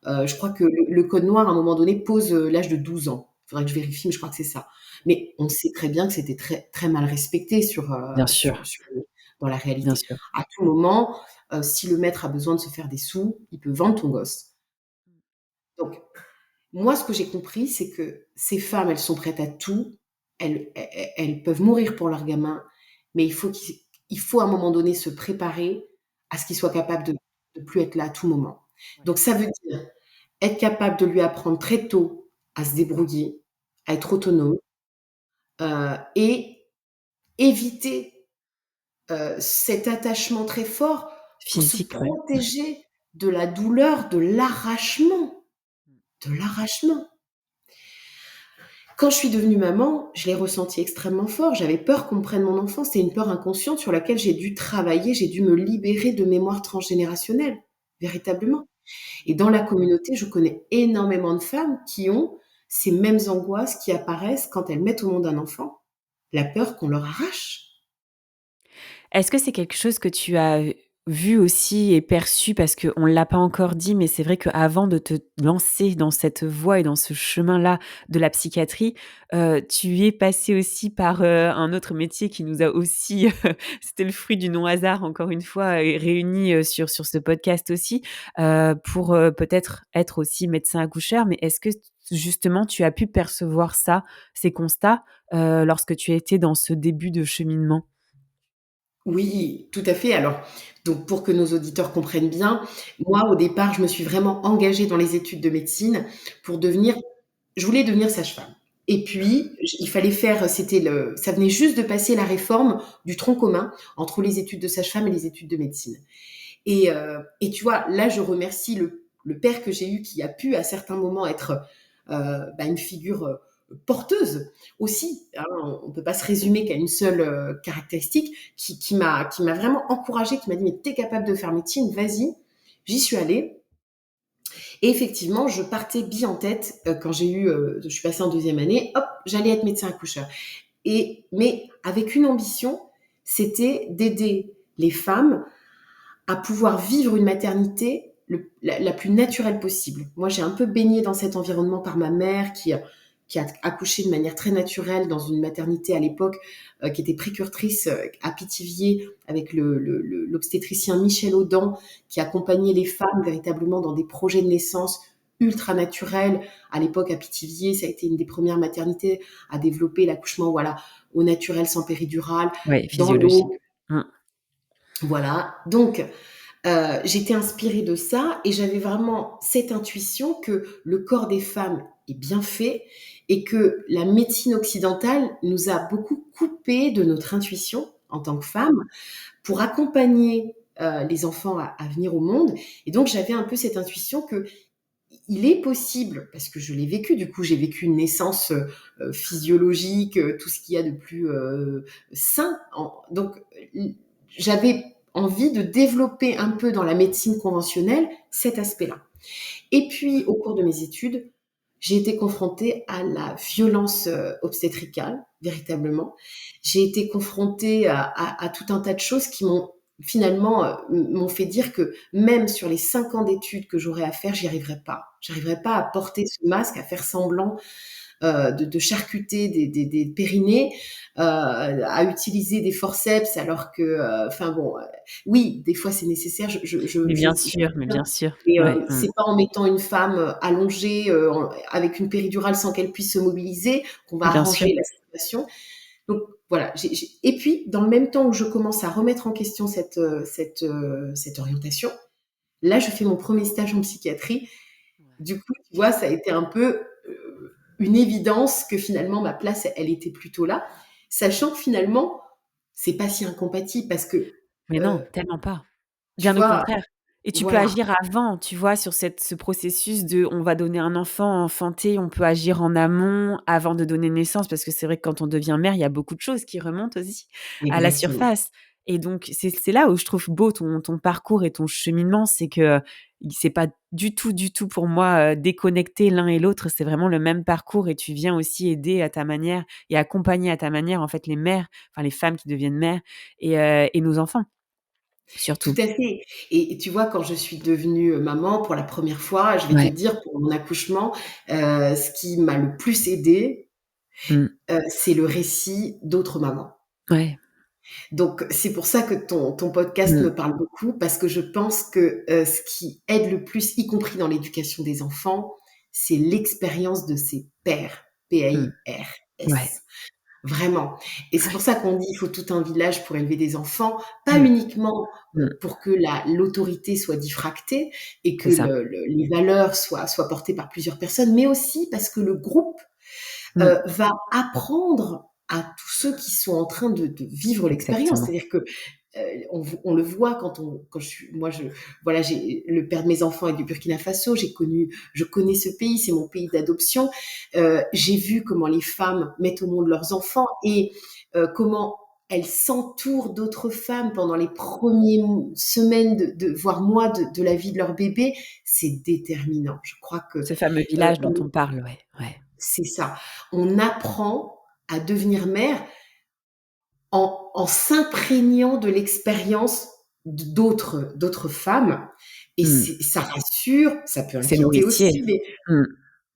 [SPEAKER 2] Je crois que le code noir, à un moment donné, pose, l'âge de 12 ans. Faudrait que je vérifie, mais je crois que c'est ça. Mais on sait très bien que c'était très, très mal respecté
[SPEAKER 1] Bien sûr,
[SPEAKER 2] dans la
[SPEAKER 1] bien
[SPEAKER 2] réalité.
[SPEAKER 1] sûr.
[SPEAKER 2] À tout moment, si le maître a besoin de se faire des sous, il peut vendre ton gosse. Donc, moi, ce que j'ai compris, c'est que ces femmes, elles sont prêtes à tout. Elles peuvent mourir pour leur gamin, mais il faut à un moment donné se préparer à ce qu'il soit capable de plus être là à tout moment.
[SPEAKER 1] Ouais.
[SPEAKER 2] Donc, ça veut dire être capable de lui apprendre très tôt à se débrouiller, à être autonome, et éviter cet attachement très fort pour se
[SPEAKER 1] Physique, ouais.
[SPEAKER 2] protéger de la douleur, de l'arrachement, de l'arrachement. Quand je suis devenue maman, je l'ai ressenti extrêmement fort. J'avais peur qu'on me prenne mon enfant. C'est une peur inconsciente sur laquelle j'ai dû travailler, j'ai dû me libérer de mémoire transgénérationnelle, véritablement. Et dans la communauté, je connais énormément de femmes qui ont ces mêmes angoisses qui apparaissent quand elles mettent au monde un enfant, la peur qu'on leur arrache.
[SPEAKER 1] Est-ce que c'est quelque chose que tu as, vu aussi et perçu? Parce qu'on ne l'a pas encore dit, mais c'est vrai qu'avant de te lancer dans cette voie et dans ce chemin-là de la psychiatrie, tu es passé aussi par, un autre métier qui nous a aussi, c'était le fruit du non-hasard encore une fois, réunis, sur ce podcast aussi, pour, peut-être être aussi médecin accoucheur. Mais est-ce que justement tu as pu percevoir ça, ces constats, lorsque tu étais dans ce début de cheminement?
[SPEAKER 2] Oui, tout à fait. Alors, donc pour que nos auditeurs comprennent bien, moi, au départ, je me suis vraiment engagée dans les études de médecine pour devenir je voulais devenir sage-femme. Et puis, il fallait faire, ça venait juste de passer la réforme du tronc commun entre les études de sage-femme et les études de médecine. Et tu vois, là, je remercie le père que j'ai eu qui a pu à certains moments être une figure porteuse aussi. Hein, on ne peut pas se résumer qu'à une seule caractéristique qui m'a vraiment encouragée, qui m'a dit mais t'es capable de faire médecine, vas-y. J'y suis allée. Et effectivement, je partais bien en tête quand je suis passée en deuxième année, hop, j'allais être médecin accoucheur. Mais avec une ambition, c'était d'aider les femmes à pouvoir vivre une maternité la plus naturelle possible. Moi, j'ai un peu baigné dans cet environnement par ma mère qui a accouché de manière très naturelle dans une maternité à l'époque qui était précursrice à Pithiviers avec l'obstétricien Michel Audin qui accompagnait les femmes véritablement dans des projets de naissance ultra naturels. À l'époque, à Pithiviers, ça a été une des premières maternités à développer l'accouchement voilà, au naturel sans péridurale,
[SPEAKER 1] Ouais,
[SPEAKER 2] dans
[SPEAKER 1] physiologique.
[SPEAKER 2] l'eau.
[SPEAKER 1] Mmh.
[SPEAKER 2] Voilà. Donc, j'étais inspirée de ça et j'avais vraiment cette intuition que le corps des femmes est bien fait et que la médecine occidentale nous a beaucoup coupé de notre intuition en tant que femmes pour accompagner les enfants à venir au monde. Et donc j'avais un peu cette intuition que il est possible, parce que je l'ai vécu, du coup j'ai vécu une naissance physiologique, tout ce qu'il y a de plus sain. Donc j'avais envie de développer un peu dans la médecine conventionnelle cet aspect-là. Et puis au cours de mes études, j'ai été confrontée à la violence obstétricale, véritablement. J'ai été confrontée à tout un tas de choses qui m'ont finalement m'ont fait dire que même sur les 5 ans d'études que j'aurais à faire, j'y arriverais pas. J'arriverais pas à porter ce masque, à faire semblant de charcuter des périnées, à utiliser des forceps alors que, enfin bon, oui, des fois c'est nécessaire,
[SPEAKER 1] Mais bien sûr.
[SPEAKER 2] mais
[SPEAKER 1] Ouais, mmh.
[SPEAKER 2] c'est pas en mettant une femme allongée avec une péridurale sans qu'elle puisse se mobiliser qu'on va
[SPEAKER 1] Bien sûr.
[SPEAKER 2] arranger la situation. Donc voilà. Et puis dans le même temps où je commence à remettre en question cette orientation, là je fais mon premier stage en psychiatrie. Du coup, tu vois, ça a été un peu une évidence que finalement ma place, elle était plutôt là, sachant que finalement c'est pas si incompatible parce que
[SPEAKER 1] Mais
[SPEAKER 2] euh,
[SPEAKER 1] non, tellement pas.
[SPEAKER 2] tu
[SPEAKER 1] Bien au
[SPEAKER 2] vois,
[SPEAKER 1] contraire et tu peux
[SPEAKER 2] voilà.
[SPEAKER 1] agir avant, tu vois? Sur ce processus de on va donner un enfant, enfanter, on peut agir en amont avant de donner naissance parce que c'est vrai que quand on devient mère, il y a beaucoup de choses qui remontent aussi à la
[SPEAKER 2] Exactement.
[SPEAKER 1] surface et donc c'est là où je trouve beau ton parcours et ton cheminement, c'est que, c'est pas du tout pour moi, déconnecté l'un et l'autre, c'est vraiment le même parcours et tu viens aussi aider à ta manière et accompagner à ta manière, en fait, les mères, enfin les femmes qui deviennent mères et nos enfants.
[SPEAKER 2] Tout
[SPEAKER 1] surtout.
[SPEAKER 2] à fait. Et tu vois, quand je suis devenue maman pour la première fois, je vais te
[SPEAKER 1] Ouais.
[SPEAKER 2] dire pour mon accouchement, ce qui m'a le plus aidée,
[SPEAKER 1] Mmh.
[SPEAKER 2] c'est le récit d'autres mamans.
[SPEAKER 1] Ouais.
[SPEAKER 2] Donc c'est pour ça que ton podcast
[SPEAKER 1] Mmh.
[SPEAKER 2] me parle beaucoup parce que je pense que, ce qui aide le plus, y compris dans l'éducation des enfants, c'est l'expérience de ses pairs,
[SPEAKER 1] Mmh. Ouais.
[SPEAKER 2] P-A-I-R-S. Vraiment. Et c'est pour
[SPEAKER 1] Ouais.
[SPEAKER 2] ça qu'on dit il faut tout un village pour élever des enfants, pas
[SPEAKER 1] Mmh.
[SPEAKER 2] uniquement
[SPEAKER 1] Mmh.
[SPEAKER 2] pour que l'autorité soit diffractée et que
[SPEAKER 1] C'est ça.
[SPEAKER 2] les valeurs soient portées par plusieurs personnes, mais aussi parce que le groupe
[SPEAKER 1] Mmh.
[SPEAKER 2] va apprendre à tous ceux qui sont en train de vivre l'expérience.
[SPEAKER 1] Exactement.
[SPEAKER 2] C'est-à-dire que on le voit quand voilà, j'ai le père de mes enfants est du Burkina Faso, je connais ce pays, c'est mon pays d'adoption. J'ai vu comment les femmes mettent au monde leurs enfants et comment elles s'entourent d'autres femmes pendant les premières semaines voire mois de la vie de leur bébé. C'est déterminant. Je crois que
[SPEAKER 1] Ce fameux village dont on parle, ouais, ouais.
[SPEAKER 2] c'est ça. On apprend à devenir mère en s'imprégnant de l'expérience d'autres femmes et
[SPEAKER 1] Mmh.
[SPEAKER 2] ça rassure, ça peut
[SPEAKER 1] C'est
[SPEAKER 2] inquiéter
[SPEAKER 1] nourricier.
[SPEAKER 2] aussi, mais
[SPEAKER 1] Mmh.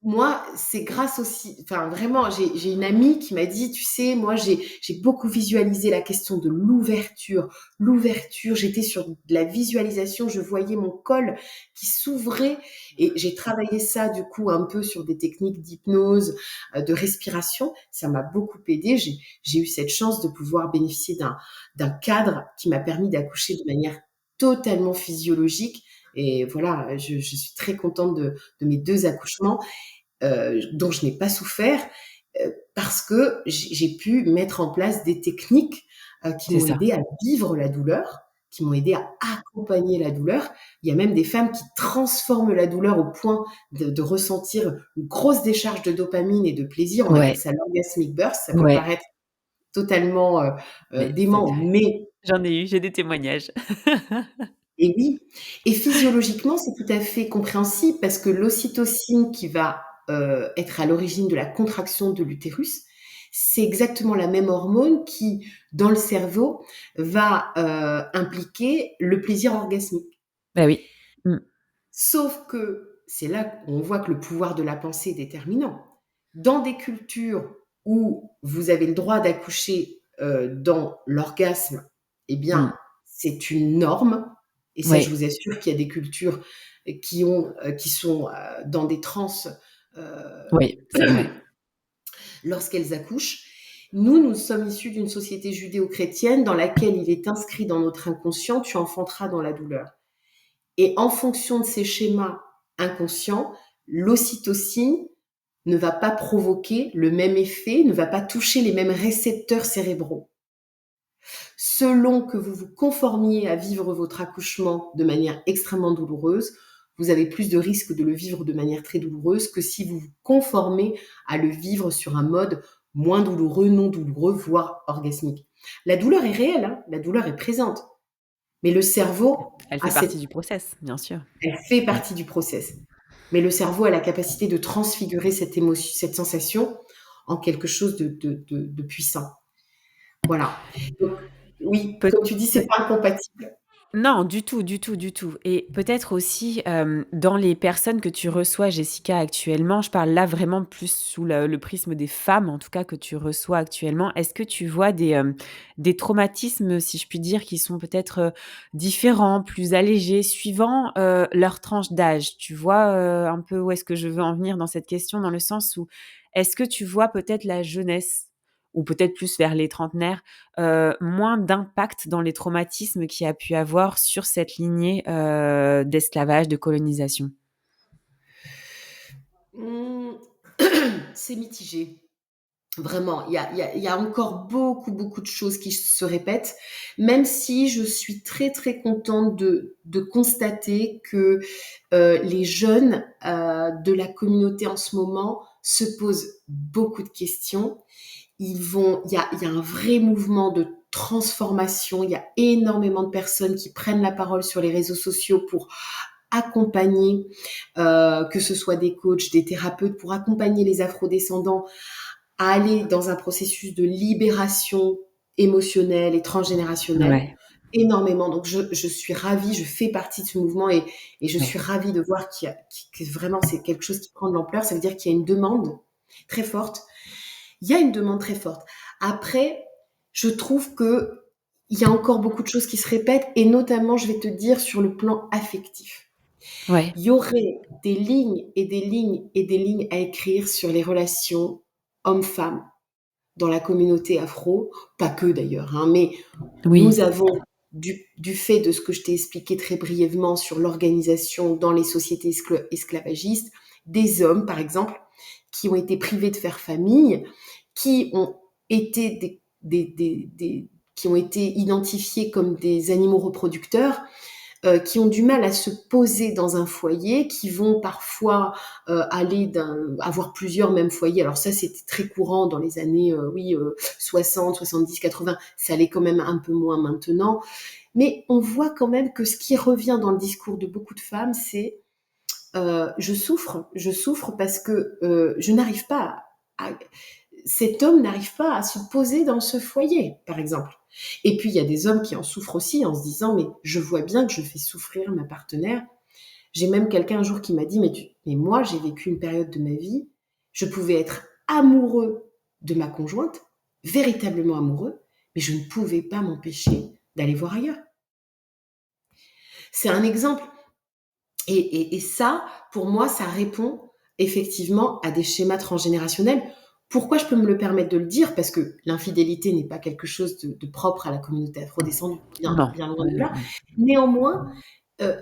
[SPEAKER 2] moi, c'est grâce aussi, enfin vraiment, j'ai une amie qui m'a dit, tu sais, moi j'ai beaucoup visualisé la question de l'ouverture. L'ouverture, j'étais sur de la visualisation, je voyais mon col qui s'ouvrait et j'ai travaillé ça du coup un peu sur des techniques d'hypnose, de respiration. Ça m'a beaucoup aidé. J'ai eu cette chance de pouvoir bénéficier d'un cadre qui m'a permis d'accoucher de manière totalement physiologique. Et voilà, je suis très contente de mes 2 accouchements dont je n'ai pas souffert parce que j'ai pu mettre en place des techniques qui
[SPEAKER 1] C'est
[SPEAKER 2] m'ont
[SPEAKER 1] ça.
[SPEAKER 2] aidé à vivre la douleur, qui m'ont aidé à accompagner la douleur. Il y a même des femmes qui transforment la douleur au point de ressentir une grosse décharge de dopamine et de plaisir. On appelle
[SPEAKER 1] Ouais,
[SPEAKER 2] ça l'orgasmic burst. Ça peut
[SPEAKER 1] ouais,
[SPEAKER 2] paraître totalement
[SPEAKER 1] mais c'est
[SPEAKER 2] dément,
[SPEAKER 1] vrai.
[SPEAKER 2] mais
[SPEAKER 1] J'en ai eu, j'ai des témoignages.
[SPEAKER 2] et oui, et physiologiquement, c'est tout à fait compréhensible parce que l'ocytocine qui va être à l'origine de la contraction de l'utérus, c'est exactement la même hormone qui, dans le cerveau, va impliquer le plaisir orgasmique.
[SPEAKER 1] Bah oui. Mmh.
[SPEAKER 2] Sauf que c'est là qu'on voit que le pouvoir de la pensée est déterminant. Dans des cultures où vous avez le droit d'accoucher dans l'orgasme, eh
[SPEAKER 1] Mmh.
[SPEAKER 2] bien, c'est une norme. Et ça, je
[SPEAKER 1] Ouais.
[SPEAKER 2] vous assure qu'il y a des cultures qui sont dans des transes
[SPEAKER 1] Oui, c'est vrai.
[SPEAKER 2] lorsqu'elles accouchent. Nous sommes issus d'une société judéo-chrétienne dans laquelle il est inscrit dans notre inconscient, tu enfanteras dans la douleur. Et en fonction de ces schémas inconscients, l'ocytocine ne va pas provoquer le même effet, ne va pas toucher les mêmes récepteurs cérébraux. Selon que vous vous conformiez à vivre votre accouchement de manière extrêmement douloureuse, vous avez plus de risques de le vivre de manière très douloureuse que si vous vous conformez à le vivre sur un mode moins douloureux, non douloureux, voire orgasmique. La douleur est réelle, hein, la douleur est présente, mais le cerveau
[SPEAKER 1] Elle
[SPEAKER 2] a
[SPEAKER 1] fait partie du process, bien sûr.
[SPEAKER 2] elle fait
[SPEAKER 1] Mmh.
[SPEAKER 2] partie du process. Mais le cerveau a la capacité de transfigurer cette émotion, cette sensation en quelque chose de puissant. Voilà. Donc, oui,
[SPEAKER 1] Peut
[SPEAKER 2] comme tu dis, c'est pas incompatible.
[SPEAKER 1] Non, du tout, du tout, du tout et peut-être aussi, dans les personnes que tu reçois, Jessica, actuellement, je parle là vraiment plus sous le prisme des femmes, en tout cas, que tu reçois actuellement. Est-ce que tu vois des traumatismes, si je puis dire, qui sont peut-être, différents, plus allégés, suivant, leur tranche d'âge? Tu vois, un peu où est-ce que je veux en venir dans cette question? Dans le sens où, est-ce que tu vois peut-être la jeunesse ou peut-être plus vers les trentenaires, moins d'impact dans les traumatismes qu'il y a pu avoir sur cette lignée, d'esclavage, de colonisation?
[SPEAKER 2] Mmh, c'est mitigé. Vraiment, il y a encore beaucoup de choses qui se répètent, même si je suis très contente de constater que les jeunes de la communauté en ce moment se posent beaucoup de questions. Il y a un vrai mouvement de transformation. Il y a énormément de personnes qui prennent la parole sur les réseaux sociaux pour accompagner, que ce soit des coachs, des thérapeutes, pour accompagner les afrodescendants à aller dans un processus de libération émotionnelle et transgénérationnelle.
[SPEAKER 1] Ouais.
[SPEAKER 2] énormément. Donc je suis ravie, je fais partie de ce mouvement et je suis
[SPEAKER 1] Ouais.
[SPEAKER 2] ravie de voir que vraiment c'est quelque chose qui prend de l'ampleur. Ça veut dire qu'il y a une demande très forte. Il y a une demande très forte. Après, je trouve que il y a encore beaucoup de choses qui se répètent et notamment, je vais te dire, sur le plan affectif.
[SPEAKER 1] Ouais.
[SPEAKER 2] Il y aurait des lignes et des lignes et des lignes à écrire sur les relations hommes-femmes dans la communauté afro, pas que d'ailleurs, hein, mais nous
[SPEAKER 1] Oui.
[SPEAKER 2] avons, du fait de ce que je t'ai expliqué très brièvement sur l'organisation dans les sociétés esclavagistes, des hommes, par exemple, qui ont été privés de faire famille, qui ont été qui ont été identifiés comme des animaux reproducteurs, qui ont du mal à se poser dans un foyer, qui vont parfois avoir plusieurs mêmes foyers. Alors ça, c'était très courant dans les années 60, 70, 80. Ça allait quand même un peu moins maintenant. Mais on voit quand même que ce qui revient dans le discours de beaucoup de femmes, c'est je souffre parce que je n'arrive pas cet homme n'arrive pas à se poser dans ce foyer, par exemple. Et puis, il y a des hommes qui en souffrent aussi en se disant, mais je vois bien que je fais souffrir ma partenaire. J'ai même quelqu'un un jour qui m'a dit, mais moi, j'ai vécu une période de ma vie, je pouvais être amoureux de ma conjointe, véritablement amoureux, mais je ne pouvais pas m'empêcher d'aller voir ailleurs. C'est un exemple. Et ça, pour moi, ça répond effectivement à des schémas transgénérationnels. Pourquoi je peux me le permettre de le dire? Parce que l'infidélité n'est pas quelque chose de propre à la communauté afrodescendante, bien,
[SPEAKER 1] Non.
[SPEAKER 2] bien loin de
[SPEAKER 1] Ouais,
[SPEAKER 2] là.
[SPEAKER 1] ouais.
[SPEAKER 2] Néanmoins,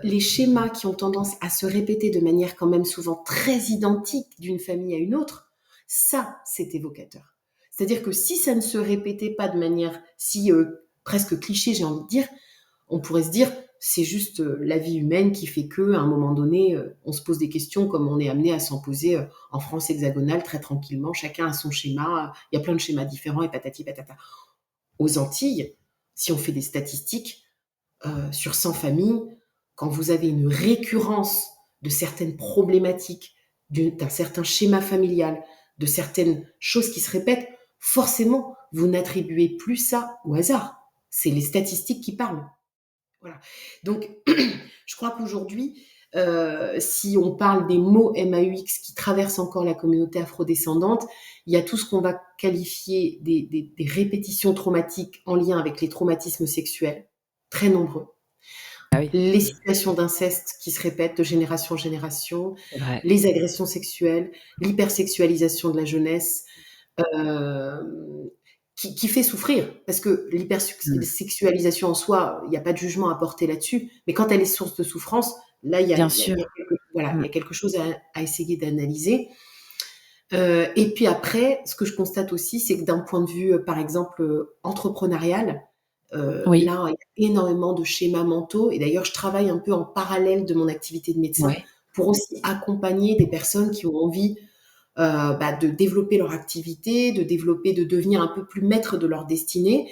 [SPEAKER 2] les schémas qui ont tendance à se répéter de manière quand même souvent très identique d'une famille à une autre, ça, c'est évocateur. C'est-à-dire que si ça ne se répétait pas de manière si presque cliché, j'ai envie de dire, on pourrait se dire c'est juste la vie humaine qui fait que à un moment donné on se pose des questions comme on est amené à s'en poser en France hexagonale très tranquillement, chacun a son schéma, il y a plein de schémas différents et patati patata. Aux Antilles, si on fait des statistiques sur 100 familles, quand vous avez une récurrence de certaines problématiques, d'un certain schéma familial, de certaines choses qui se répètent, forcément vous n'attribuez plus ça au hasard, c'est les statistiques qui parlent. Voilà. Donc, je crois qu'aujourd'hui, si on parle des mots MAUX qui traversent encore la communauté afrodescendante, il y a tout ce qu'on va qualifier des répétitions traumatiques en lien avec les traumatismes sexuels, très nombreux.
[SPEAKER 1] Ah oui,
[SPEAKER 2] Les situations d'inceste qui se répètent de génération en génération,
[SPEAKER 1] c'est vrai.
[SPEAKER 2] les agressions sexuelles, l'hypersexualisation de la jeunesse, euh, qui fait souffrir. Parce que
[SPEAKER 1] Mmh.
[SPEAKER 2] l'hypersexualisation en soi, il n'y a pas de jugement à porter là-dessus, mais quand elle est source de souffrance, là,
[SPEAKER 1] Bien sûr.
[SPEAKER 2] voilà, il
[SPEAKER 1] Mmh.
[SPEAKER 2] y a quelque chose à essayer d'analyser. Et puis après, ce que je constate aussi, c'est que d'un point de vue, par exemple, entrepreneurial,
[SPEAKER 1] Oui.
[SPEAKER 2] là, il y a énormément de schémas mentaux. Et d'ailleurs, je travaille un peu en parallèle de mon activité de médecin
[SPEAKER 1] Ouais.
[SPEAKER 2] pour aussi accompagner des personnes qui ont envie de développer leur activité, de développer, de devenir un peu plus maître de leur destinée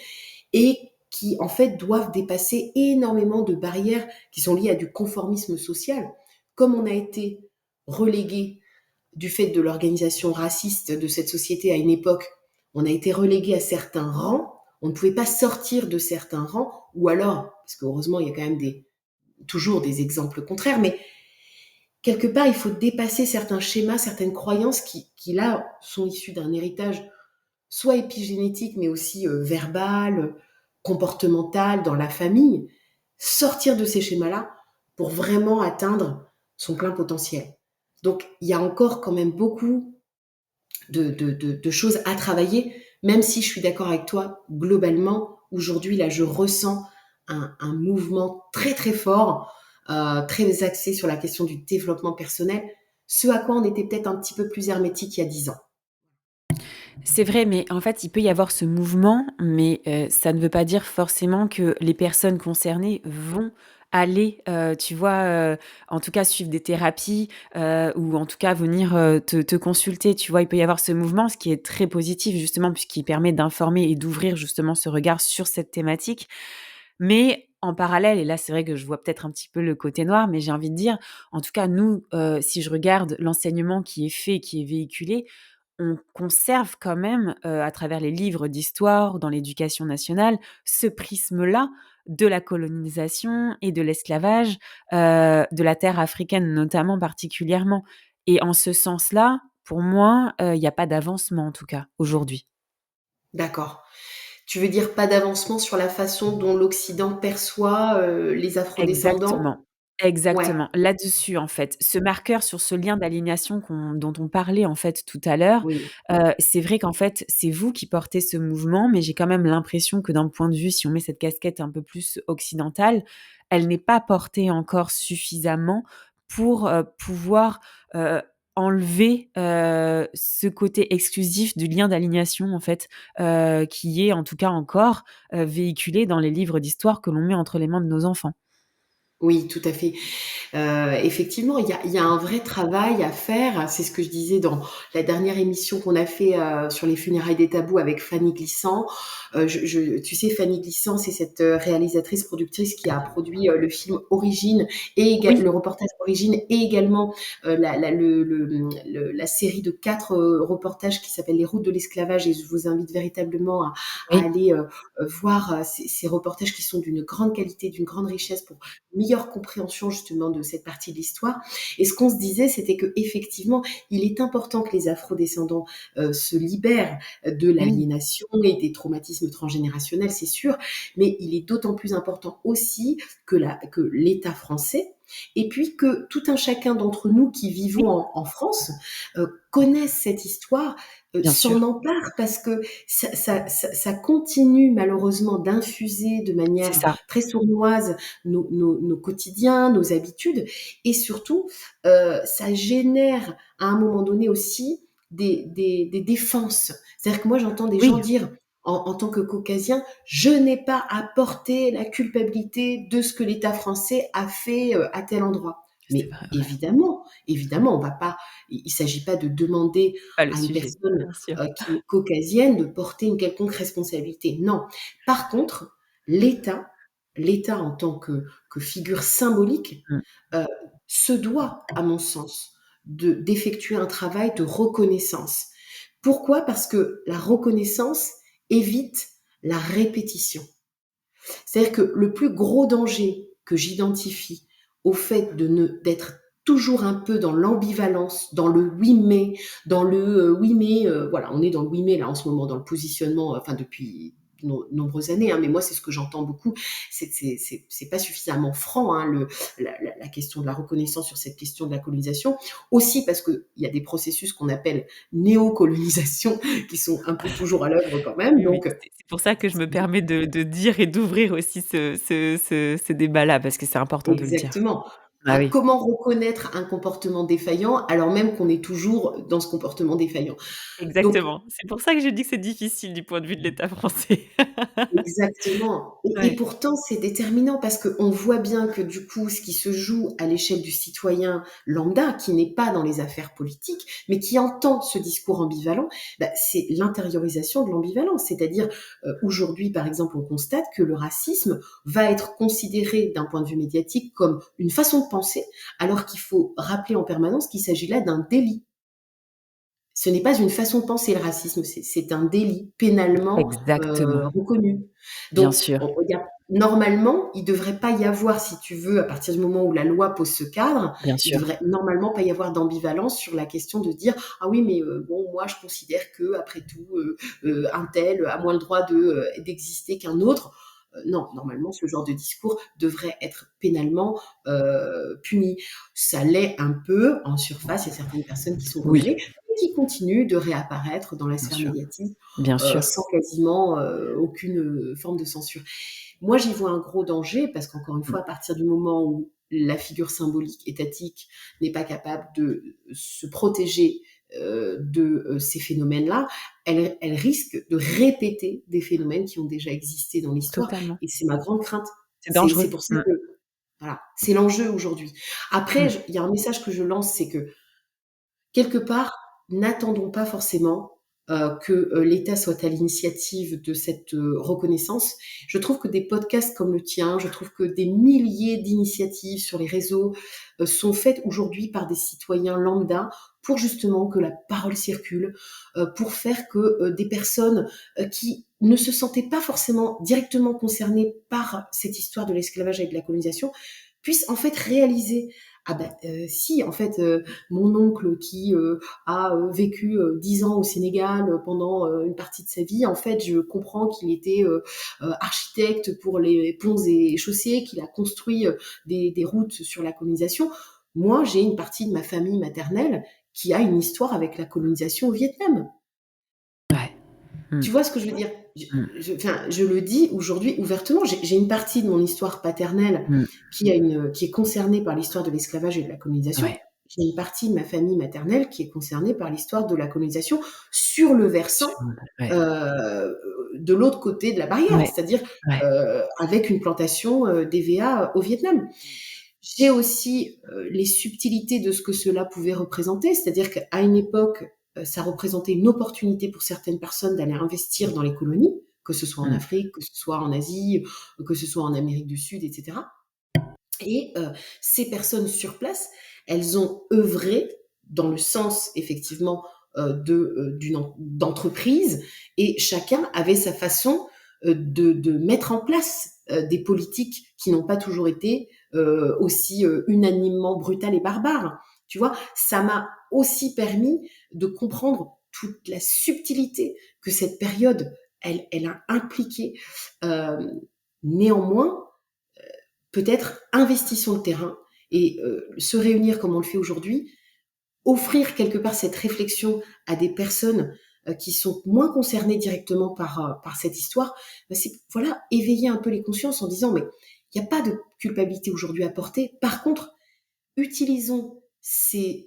[SPEAKER 2] et qui, en fait, doivent dépasser énormément de barrières qui sont liées à du conformisme social. Comme on a été relégué du fait de l'organisation raciste de cette société à une époque, on a été relégué à certains rangs, on ne pouvait pas sortir de certains rangs, ou alors, parce que heureusement, il y a quand même toujours des exemples contraires, mais quelque part, il faut dépasser certains schémas, certaines croyances qui là, sont issues d'un héritage soit épigénétique, mais aussi verbal, comportemental, dans la famille. Sortir de ces schémas-là pour vraiment atteindre son plein potentiel. Donc, il y a encore quand même beaucoup de choses à travailler, même si je suis d'accord avec toi, globalement, aujourd'hui, là, je ressens un mouvement très, très fort, très axé sur la question du développement personnel, ce à quoi on était peut-être un petit peu plus hermétique il y a 10 ans.
[SPEAKER 1] C'est vrai, mais en fait, il peut y avoir ce mouvement, mais ça ne veut pas dire forcément que les personnes concernées vont aller, tu vois, en tout cas suivre des thérapies, ou en tout cas venir, te consulter, tu vois? Il peut y avoir ce mouvement, ce qui est très positif justement puisqu'il permet d'informer et d'ouvrir justement ce regard sur cette thématique. Mais en parallèle et là, c'est vrai que je vois peut-être un petit peu le côté noir, mais j'ai envie de dire, en tout cas nous, si je regarde l'enseignement qui est fait, qui est véhiculé, on conserve quand même, à travers les livres d'histoire, dans l'éducation nationale, ce prisme-là de la colonisation et de l'esclavage, de la terre africaine notamment particulièrement. Et en ce sens-là, pour moi, il y a pas d'avancement en tout cas, aujourd'hui.
[SPEAKER 2] D'accord. Tu veux dire pas d'avancement sur la façon dont l'Occident perçoit, les afrodescendants?
[SPEAKER 1] Exactement,
[SPEAKER 2] Ouais,
[SPEAKER 1] exactement. Là-dessus, en fait, ce marqueur sur ce lien d'aliénation dont on parlait, en fait, tout à l'heure,
[SPEAKER 2] oui,
[SPEAKER 1] c'est vrai qu'en fait, c'est vous qui portez ce mouvement, mais j'ai quand même l'impression que d'un point de vue, si on met cette casquette un peu plus occidentale, elle n'est pas portée encore suffisamment pour, pouvoir, enlever, ce côté exclusif du lien d'aliénation, en fait, qui est en tout cas encore, véhiculé dans les livres d'histoire que l'on met entre les mains de nos enfants.
[SPEAKER 2] oui, tout à fait. Effectivement, il y a un vrai travail à faire. C'est ce que je disais dans la dernière émission qu'on a fait, sur les funérailles des tabous avec Fanny Glissant. Tu sais, Fanny Glissant, c'est cette, réalisatrice, productrice qui a produit, le film Origine et le
[SPEAKER 1] Oui,
[SPEAKER 2] reportage Origine et également, la série de 4, reportages qui s'appelle Les routes de l'esclavage et je vous invite véritablement à
[SPEAKER 1] oui,
[SPEAKER 2] aller, voir, ces reportages qui sont d'une grande qualité, d'une grande richesse pour meilleure compréhension justement de cette partie de l'histoire. Et ce qu'on se disait, c'était que effectivement, il est important que les afrodescendants se libèrent de
[SPEAKER 1] oui,
[SPEAKER 2] l'aliénation et des traumatismes transgénérationnels, c'est sûr, mais il est d'autant plus important aussi que l'État français et puis que tout un chacun d'entre nous qui vivons
[SPEAKER 1] oui,
[SPEAKER 2] en France connaissent cette histoire,
[SPEAKER 1] bien
[SPEAKER 2] s'en
[SPEAKER 1] sûr,
[SPEAKER 2] empare parce que ça continue malheureusement d'infuser de
[SPEAKER 1] c'est
[SPEAKER 2] manière
[SPEAKER 1] ça.
[SPEAKER 2] très sournoise nos quotidiens, nos habitudes, et surtout, ça génère à un moment donné aussi des défenses. C'est-à-dire que moi, j'entends des gens
[SPEAKER 1] Oui,
[SPEAKER 2] dire, en tant que caucasien, je n'ai pas à porter la culpabilité de ce que l'État français a fait à tel endroit.
[SPEAKER 1] c'est
[SPEAKER 2] Mais
[SPEAKER 1] vrai, ouais.
[SPEAKER 2] évidemment, évidemment, on va pas, il ne s'agit pas de demander
[SPEAKER 1] Pas le
[SPEAKER 2] à une
[SPEAKER 1] sujet,
[SPEAKER 2] personne
[SPEAKER 1] bien sûr.
[SPEAKER 2] qui est caucasienne de porter une quelconque responsabilité. Non. Par contre, l'État l'État en tant que figure symbolique
[SPEAKER 1] Mmh.
[SPEAKER 2] euh, se doit, à mon sens, d'effectuer un travail de reconnaissance. Pourquoi? Parce que la reconnaissance évite la répétition. C'est-à-dire que le plus gros danger que j'identifie au fait d'être toujours un peu dans l'ambivalence, dans le oui mais, dans le oui mais, voilà, on est dans le oui mais là en ce moment, dans le positionnement, enfin depuis nombreuses années, hein, mais moi c'est ce que j'entends beaucoup, c'est pas suffisamment franc, hein, la question de la reconnaissance sur cette question de la colonisation, aussi parce qu'il y a des processus qu'on appelle néocolonisation qui sont un peu toujours à l'œuvre quand même,
[SPEAKER 1] Oui, oui,
[SPEAKER 2] donc
[SPEAKER 1] c'est pour ça que je me permets de dire et d'ouvrir aussi ce débat-là, parce que c'est important de le dire.
[SPEAKER 2] exactement.
[SPEAKER 1] Bah oui,
[SPEAKER 2] Comment reconnaître un comportement défaillant alors même qu'on est toujours dans ce comportement défaillant? Donc
[SPEAKER 1] exactement. C'est pour ça que je dis que c'est difficile du point de vue de l'État français.
[SPEAKER 2] exactement, et
[SPEAKER 1] Ouais,
[SPEAKER 2] pourtant c'est déterminant parce qu'on voit bien que du coup, ce qui se joue à l'échelle du citoyen lambda, qui n'est pas dans les affaires politiques, mais qui entend ce discours ambivalent, bah, c'est l'intériorisation de l'ambivalence. C'est-à-dire, aujourd'hui, par exemple, on constate que le racisme va être considéré d'un point de vue médiatique comme une façon de penser, alors qu'il faut rappeler en permanence qu'il s'agit là d'un délit. Ce n'est pas une façon de penser le racisme, c'est un délit pénalement
[SPEAKER 1] exactement,
[SPEAKER 2] reconnu.
[SPEAKER 1] bien
[SPEAKER 2] Donc,
[SPEAKER 1] sûr,
[SPEAKER 2] normalement, il ne devrait pas y avoir, si tu veux, à partir du moment où la loi pose ce cadre,
[SPEAKER 1] bien
[SPEAKER 2] il
[SPEAKER 1] sûr.
[SPEAKER 2] devrait normalement pas y avoir d'ambivalence sur la question de dire ah oui mais bon moi je considère que après tout un tel a moins le droit d'exister qu'un autre. Non, normalement ce genre de discours devrait être pénalement puni. Ça l'est un peu en surface, il y a certaines personnes qui sont
[SPEAKER 1] Oui,
[SPEAKER 2] condamnées, qui continuent de réapparaître dans la
[SPEAKER 1] bien
[SPEAKER 2] sphère
[SPEAKER 1] sûr,
[SPEAKER 2] médiatique
[SPEAKER 1] bien sûr.
[SPEAKER 2] sans quasiment aucune forme de censure. Moi, j'y vois un gros danger parce qu'encore une
[SPEAKER 1] Mmh,
[SPEAKER 2] fois, à partir du moment où la figure symbolique étatique n'est pas capable de se protéger de ces phénomènes-là, elle risque de répéter des phénomènes qui ont déjà existé dans l'histoire.
[SPEAKER 1] totalement.
[SPEAKER 2] Et c'est ma grande crainte.
[SPEAKER 1] C'est dangereux.
[SPEAKER 2] C'est pour ça
[SPEAKER 1] Mmh,
[SPEAKER 2] que, voilà, c'est l'enjeu aujourd'hui. Après,
[SPEAKER 1] mmh,
[SPEAKER 2] il y a un message que je lance, c'est que quelque part, n'attendons pas forcément que l'État soit à l'initiative de cette reconnaissance. Je trouve que des podcasts comme le tien, je trouve que des milliers d'initiatives sur les réseaux sont faites aujourd'hui par des citoyens lambda pour justement que la parole circule, pour faire que des personnes qui ne se sentaient pas forcément directement concernées par cette histoire de l'esclavage et de la colonisation puissent en fait réaliser ah ben si en fait mon oncle qui a vécu 10 ans au Sénégal pendant une partie de sa vie, en fait je comprends qu'il était architecte pour les ponts et chaussées, qu'il a construit des routes sur la colonisation. Moi j'ai une partie de ma famille maternelle qui a une histoire avec la colonisation au Vietnam.
[SPEAKER 1] Ouais. Mmh.
[SPEAKER 2] Tu vois ce que je veux dire?
[SPEAKER 1] Mmh.
[SPEAKER 2] Je le dis aujourd'hui ouvertement. J'ai une partie de mon histoire paternelle
[SPEAKER 1] Mmh.
[SPEAKER 2] qui est concernée par l'histoire de l'esclavage et de la colonisation.
[SPEAKER 1] Ouais.
[SPEAKER 2] J'ai une partie de ma famille maternelle qui est concernée par l'histoire de la colonisation sur le versant
[SPEAKER 1] Ouais.
[SPEAKER 2] euh, de l'autre côté de la barrière,
[SPEAKER 1] Ouais.
[SPEAKER 2] c'est-à-dire
[SPEAKER 1] Ouais.
[SPEAKER 2] avec une plantation d'EVA au Vietnam. J'ai aussi les subtilités de ce que cela pouvait représenter, c'est-à-dire qu'à une époque, ça représentait une opportunité pour certaines personnes d'aller investir dans les colonies, que ce soit en
[SPEAKER 1] Mmh.
[SPEAKER 2] Afrique, que ce soit en Asie, que ce soit en Amérique du Sud, etc. Et ces personnes sur place, elles ont œuvré dans le sens effectivement d'entreprise, et chacun avait sa façon de mettre en place des politiques qui n'ont pas toujours été aussi unanimement brutales et barbares. Tu vois, ça m'a aussi permis de comprendre toute la subtilité que cette période, elle a impliqué. Euh, Néanmoins, peut-être investissons le terrain et se réunir comme on le fait aujourd'hui, offrir quelque part cette réflexion à des personnes qui sont moins concernées directement par cette histoire, c'est voilà, éveiller un peu les consciences en disant mais il n'y a pas de culpabilité aujourd'hui à porter. Par contre, utilisons ces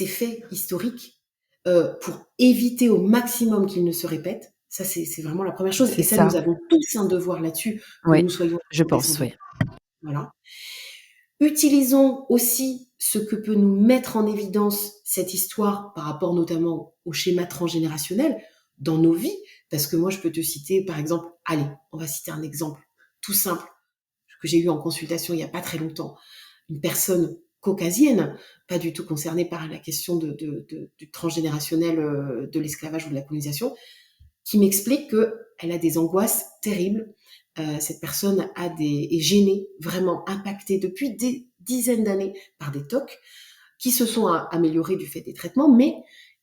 [SPEAKER 2] faits historiques pour éviter au maximum qu'ils ne se répètent. Ça, c'est vraiment la première chose.
[SPEAKER 1] C'est
[SPEAKER 2] Et ça,
[SPEAKER 1] ça.
[SPEAKER 2] nous avons tous un devoir là-dessus, que
[SPEAKER 1] Ouais,
[SPEAKER 2] nous soyons
[SPEAKER 1] je pense,
[SPEAKER 2] descendants.
[SPEAKER 1] oui.
[SPEAKER 2] Voilà. Utilisons aussi ce que peut nous mettre en évidence cette histoire par rapport notamment au schéma transgénérationnel dans nos vies. Parce que moi, je peux te citer, par exemple, allez, on va citer un exemple tout simple que j'ai eu en consultation il n'y a pas très longtemps. Une personne caucasienne, pas du tout concernée par la question du transgénérationnel de l'esclavage ou de la colonisation, qui m'explique qu'elle a des angoisses terribles. Cette personne est gênée, vraiment impactée depuis des dizaines d'années par des TOC qui se sont améliorés du fait des traitements, mais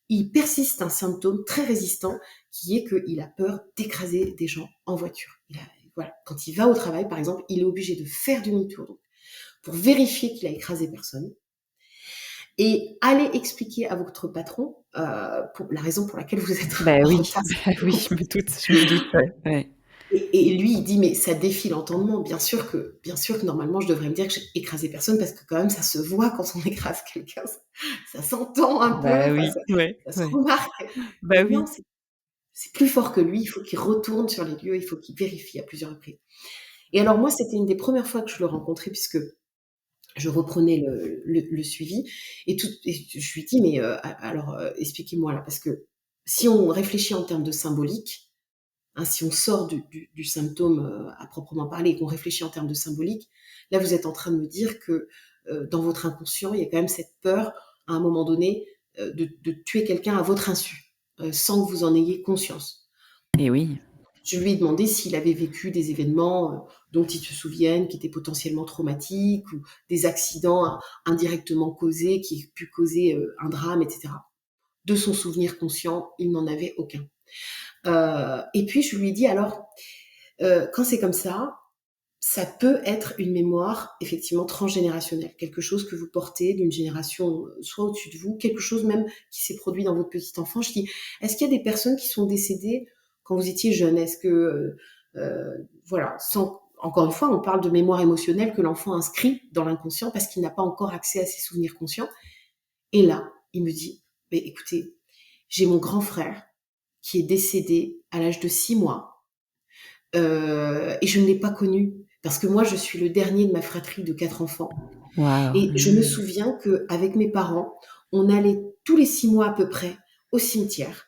[SPEAKER 2] il persiste un symptôme très résistant qui est qu'il a peur d'écraser des gens en voiture. Voilà. Quand il va au travail, par exemple, il est obligé de faire demi-tour donc, pour vérifier qu'il a écrasé personne. Et allez expliquer à votre patron pour la raison pour laquelle vous êtes
[SPEAKER 1] Bah
[SPEAKER 2] en
[SPEAKER 1] oui,
[SPEAKER 2] retard.
[SPEAKER 1] bah oui, je me doute, ouais, ouais.
[SPEAKER 2] Et lui, il dit, mais ça défie l'entendement. Bien sûr que normalement, je devrais me dire que j'ai écrasé personne parce que quand même, ça se voit quand on écrase quelqu'un. Ça s'entend un peu,
[SPEAKER 1] Bah oui, ouais,
[SPEAKER 2] ça se
[SPEAKER 1] ouais.
[SPEAKER 2] remarque.
[SPEAKER 1] Bah
[SPEAKER 2] Non,
[SPEAKER 1] oui.
[SPEAKER 2] c'est plus fort que lui. Il faut qu'il retourne sur les lieux. Il faut qu'il vérifie à plusieurs reprises. Et alors, moi, c'était une des premières fois que je le rencontrais puisque je reprenais le suivi. Et je lui dis, mais alors, expliquez-moi là. Parce que si on réfléchit en termes de symbolique, hein, si on sort du symptôme à proprement parler et qu'on réfléchit en termes de symbolique, là vous êtes en train de me dire que dans votre inconscient, il y a quand même cette peur à un moment donné de tuer quelqu'un à votre insu, sans que vous en ayez conscience.
[SPEAKER 1] Et oui.
[SPEAKER 2] Je lui ai demandé s'il avait vécu des événements dont il se souvienne, qui étaient potentiellement traumatiques, ou des accidents indirectement causés, qui aient pu causer un drame, etc. De son souvenir conscient, il n'en avait aucun. Et puis je lui ai dit alors, quand c'est comme ça peut être une mémoire effectivement transgénérationnelle, quelque chose que vous portez d'une génération soit au-dessus de vous, quelque chose même qui s'est produit dans votre petite enfance. Je dis, est-ce qu'il y a des personnes qui sont décédées quand vous étiez jeune? Est-ce que, voilà, encore une fois, on parle de mémoire émotionnelle que l'enfant inscrit dans l'inconscient parce qu'il n'a pas encore accès à ses souvenirs conscients. Et là, il me dit, mais écoutez, j'ai mon grand frère qui est décédé à l'âge de 6 mois. Et je ne l'ai pas connu parce que moi, je suis le dernier de ma fratrie de 4 enfants.
[SPEAKER 1] Waouh.
[SPEAKER 2] Et je me souviens qu'avec mes parents, on allait tous les 6 mois à peu près au cimetière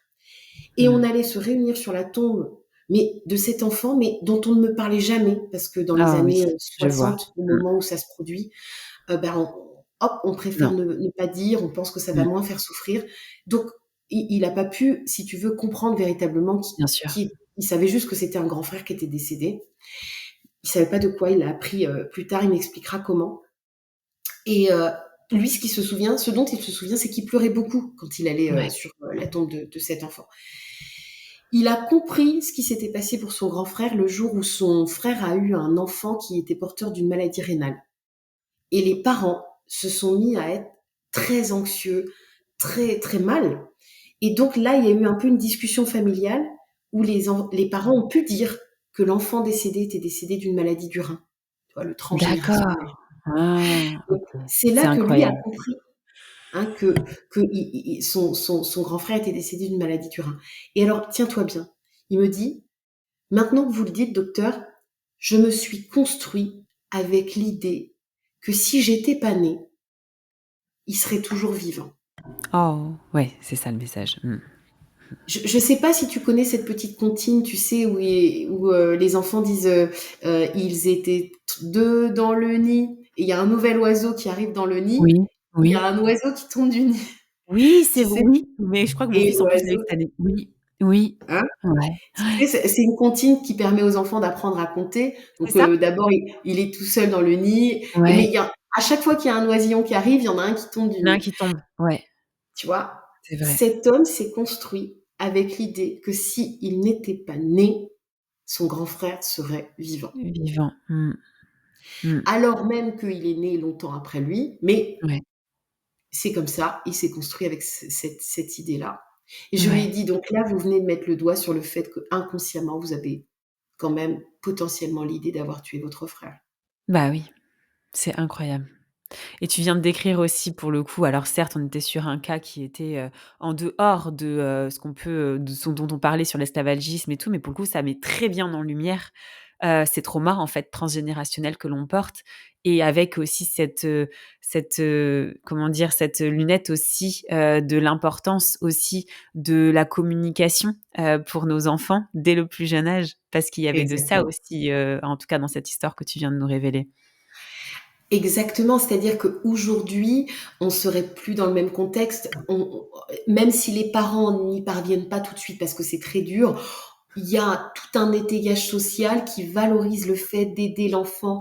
[SPEAKER 2] et on
[SPEAKER 1] Mmh.
[SPEAKER 2] allait se réunir sur la tombe mais de cet enfant, mais dont on ne me parlait jamais parce que dans les
[SPEAKER 1] Ah oui,
[SPEAKER 2] années,
[SPEAKER 1] je vois.
[SPEAKER 2] 60, au
[SPEAKER 1] Mmh.
[SPEAKER 2] moment où ça se produit, ben, on préfère
[SPEAKER 1] Non.
[SPEAKER 2] ne pas dire, on pense que ça va
[SPEAKER 1] Mmh.
[SPEAKER 2] moins faire souffrir. Donc il a pas pu, si tu veux, comprendre véritablement
[SPEAKER 1] Bien sûr.
[SPEAKER 2] il savait juste que c'était un grand frère qui était décédé. Il savait pas de quoi, il l'a appris, plus tard, il m'expliquera comment et lui, ce dont il se souvient, c'est qu'il pleurait beaucoup quand il allait,
[SPEAKER 1] Ouais.
[SPEAKER 2] sur, la tombe de cet enfant. Il a compris ce qui s'était passé pour son grand frère le jour où son frère a eu un enfant qui était porteur d'une maladie rénale. Et les parents se sont mis à être très anxieux, très, très mal. Et donc là, il y a eu un peu une discussion familiale où les parents ont pu dire que l'enfant décédé était décédé d'une maladie du rein. Tu vois, le transgénérationnel.
[SPEAKER 1] D'accord. Ah,
[SPEAKER 2] Donc,
[SPEAKER 1] OK.
[SPEAKER 2] c'est là
[SPEAKER 1] C'est
[SPEAKER 2] que lui a
[SPEAKER 1] incroyable.
[SPEAKER 2] compris hein, son grand frère était décédé d'une maladie du rein. Et alors, tiens-toi bien, il me dit, maintenant que vous le dites, docteur, je me suis construit avec l'idée que si j'étais pas né, il serait toujours vivant.
[SPEAKER 1] Oh, ouais, c'est ça le message. Mmh.
[SPEAKER 2] Je sais pas si tu connais cette petite comptine, tu sais, où les enfants disent ils étaient deux dans le nid et il y a un nouvel oiseau qui arrive dans le nid,
[SPEAKER 1] Oui,
[SPEAKER 2] il y a
[SPEAKER 1] oui.
[SPEAKER 2] un oiseau qui tombe du nid,
[SPEAKER 1] Oui,
[SPEAKER 2] tu
[SPEAKER 1] c'est
[SPEAKER 2] sais,
[SPEAKER 1] oui, mais je crois que mon
[SPEAKER 2] et
[SPEAKER 1] fils en plus l'a eu
[SPEAKER 2] l'oiseau,
[SPEAKER 1] cette année. Oui, oui,
[SPEAKER 2] hein,
[SPEAKER 1] ouais,
[SPEAKER 2] tu sais, c'est une comptine qui permet aux enfants d'apprendre à compter.
[SPEAKER 1] c'est
[SPEAKER 2] Donc
[SPEAKER 1] ça?
[SPEAKER 2] d'abord il est tout seul dans le nid, mais
[SPEAKER 1] Ouais,
[SPEAKER 2] à chaque fois qu'il y a un oisillon qui arrive, il y en a un qui tombe du
[SPEAKER 1] il y en a un
[SPEAKER 2] nid.
[SPEAKER 1] qui tombe. Ouais,
[SPEAKER 2] Tu vois,
[SPEAKER 1] c'est vrai.
[SPEAKER 2] cet homme s'est construit avec l'idée que si il n'était pas né, son grand frère serait vivant.
[SPEAKER 1] Vivant. Mmh, mmh.
[SPEAKER 2] Alors même qu'il est né longtemps après lui, mais
[SPEAKER 1] Ouais,
[SPEAKER 2] c'est comme ça, il s'est construit avec cette idée-là. Et je lui ai
[SPEAKER 1] ouais.
[SPEAKER 2] dit, donc là, vous venez de mettre le doigt sur le fait que inconsciemment, vous avez quand même potentiellement l'idée d'avoir tué votre frère.
[SPEAKER 1] Bah oui, c'est incroyable. Et tu viens de décrire aussi pour le coup, alors certes, on était sur un cas qui était, en dehors de, ce qu'on peut, de ce dont on parlait sur l'esclavagisme et tout, mais pour le coup, ça met très bien en lumière, ces traumas en fait transgénérationnels que l'on porte et avec aussi comment dire? Cette lunette aussi, de l'importance aussi de la communication, pour nos enfants dès le plus jeune âge. Parce qu'il y avait de ça
[SPEAKER 2] Exactement.
[SPEAKER 1] aussi, en tout cas dans cette histoire que tu viens de nous révéler.
[SPEAKER 2] Exactement, c'est-à-dire qu'aujourd'hui, on serait plus dans le même contexte. Même si les parents n'y parviennent pas tout de suite parce que c'est très dur, il y a tout un étayage social qui valorise le fait d'aider l'enfant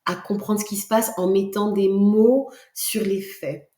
[SPEAKER 2] à comprendre ce qui se passe en mettant des mots sur les faits.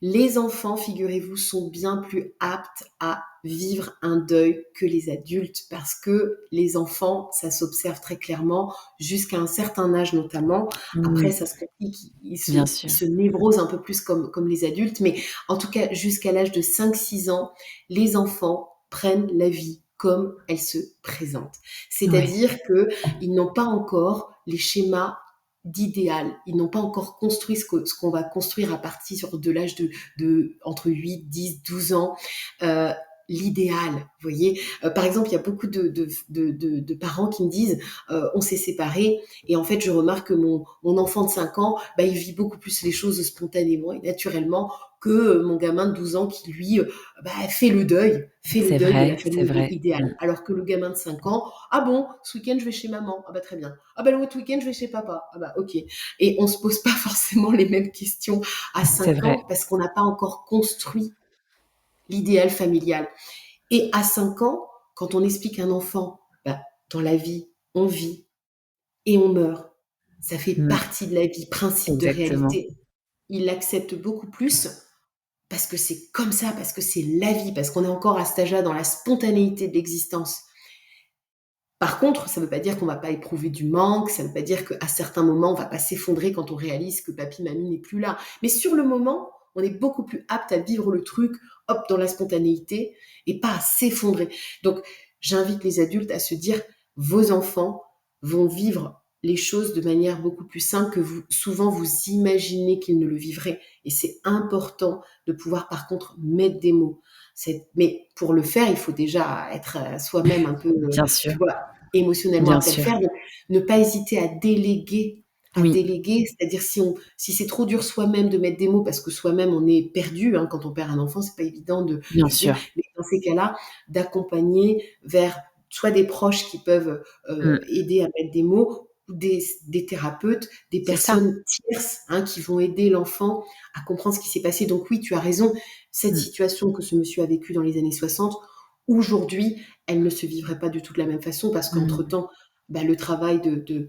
[SPEAKER 2] Les enfants, figurez-vous, sont bien plus aptes à vivre un deuil que les adultes parce que les enfants, ça s'observe très clairement jusqu'à un certain âge notamment. Après,
[SPEAKER 1] Mmh,
[SPEAKER 2] ça se complique,
[SPEAKER 1] bien
[SPEAKER 2] ils
[SPEAKER 1] sûr.
[SPEAKER 2] se névrosent un peu plus comme les adultes, mais en tout cas, jusqu'à l'âge de 5-6 ans, les enfants prennent la vie comme elle se présente.
[SPEAKER 1] Ouais.
[SPEAKER 2] C'est-à-dire qu'ils n'ont pas encore les schémas d'idéal. Ils n'ont pas encore construit ce qu'on va construire à partir de l'âge entre 8, 10, 12 ans. Euh, L'idéal, vous voyez. Par exemple, il y a beaucoup de parents qui me disent on s'est séparés et en fait, je remarque que mon enfant de 5 ans, bah, il vit beaucoup plus les choses spontanément et naturellement que mon gamin de 12 ans qui, lui, bah, fait le
[SPEAKER 1] C'est
[SPEAKER 2] deuil de la
[SPEAKER 1] vrai, c'est
[SPEAKER 2] famille
[SPEAKER 1] vrai. Mmh.
[SPEAKER 2] idéale. Alors que le gamin de 5 ans, ah bon, ce week-end, je vais chez maman. Ah bah très bien. Ah bah l'autre week-end, je vais chez papa. Ah bah ok. Et on se pose pas forcément les mêmes questions à
[SPEAKER 1] C'est
[SPEAKER 2] 5
[SPEAKER 1] vrai.
[SPEAKER 2] ans parce qu'on n'a pas encore construit l'idéal familial. Et à 5 ans, quand on explique à un enfant, bah, dans la vie, on vit et on meurt. Ça fait
[SPEAKER 1] Mmh.
[SPEAKER 2] partie de la vie, principe de
[SPEAKER 1] Exactement.
[SPEAKER 2] réalité. Il l'accepte beaucoup plus parce que c'est comme ça, parce que c'est la vie, parce qu'on est encore à cet âge-là dans la spontanéité de l'existence. Par contre, ça ne veut pas dire qu'on ne va pas éprouver du manque, ça ne veut pas dire qu'à certains moments, on ne va pas s'effondrer quand on réalise que papy, mamie n'est plus là. Mais sur le moment, on est beaucoup plus apte à vivre le truc, hop, dans la spontanéité, et pas à s'effondrer. Donc, j'invite les adultes à se dire, vos enfants vont vivre les choses de manière beaucoup plus simple que vous, souvent vous imaginez qu'ils ne le vivraient. Et c'est important de pouvoir, par contre, mettre des mots. Mais pour le faire, il faut déjà être soi-même un peu,
[SPEAKER 1] Bien sûr,
[SPEAKER 2] tu vois, émotionnellement
[SPEAKER 1] bien
[SPEAKER 2] apte à le
[SPEAKER 1] sûr.
[SPEAKER 2] faire. Donc, ne pas hésiter à déléguer à
[SPEAKER 1] Oui,
[SPEAKER 2] déléguer, c'est-à-dire si c'est trop dur soi-même de mettre des mots parce que soi-même on est perdu, hein, quand on perd un enfant, c'est pas évident
[SPEAKER 1] bien
[SPEAKER 2] je veux dire,
[SPEAKER 1] sûr.
[SPEAKER 2] mais dans ces cas-là, d'accompagner vers soit des proches qui peuvent,
[SPEAKER 1] Mmh.
[SPEAKER 2] aider à mettre des mots ou des thérapeutes, des
[SPEAKER 1] C'est ça.
[SPEAKER 2] personnes tierces, hein, qui vont aider l'enfant à comprendre ce qui s'est passé. Donc oui, tu as raison, cette
[SPEAKER 1] Mmh.
[SPEAKER 2] situation que ce monsieur a vécue dans les années 60, aujourd'hui, elle ne se vivrait pas du tout de la même façon parce
[SPEAKER 1] Mmh.
[SPEAKER 2] qu'entre-temps, bah, le travail de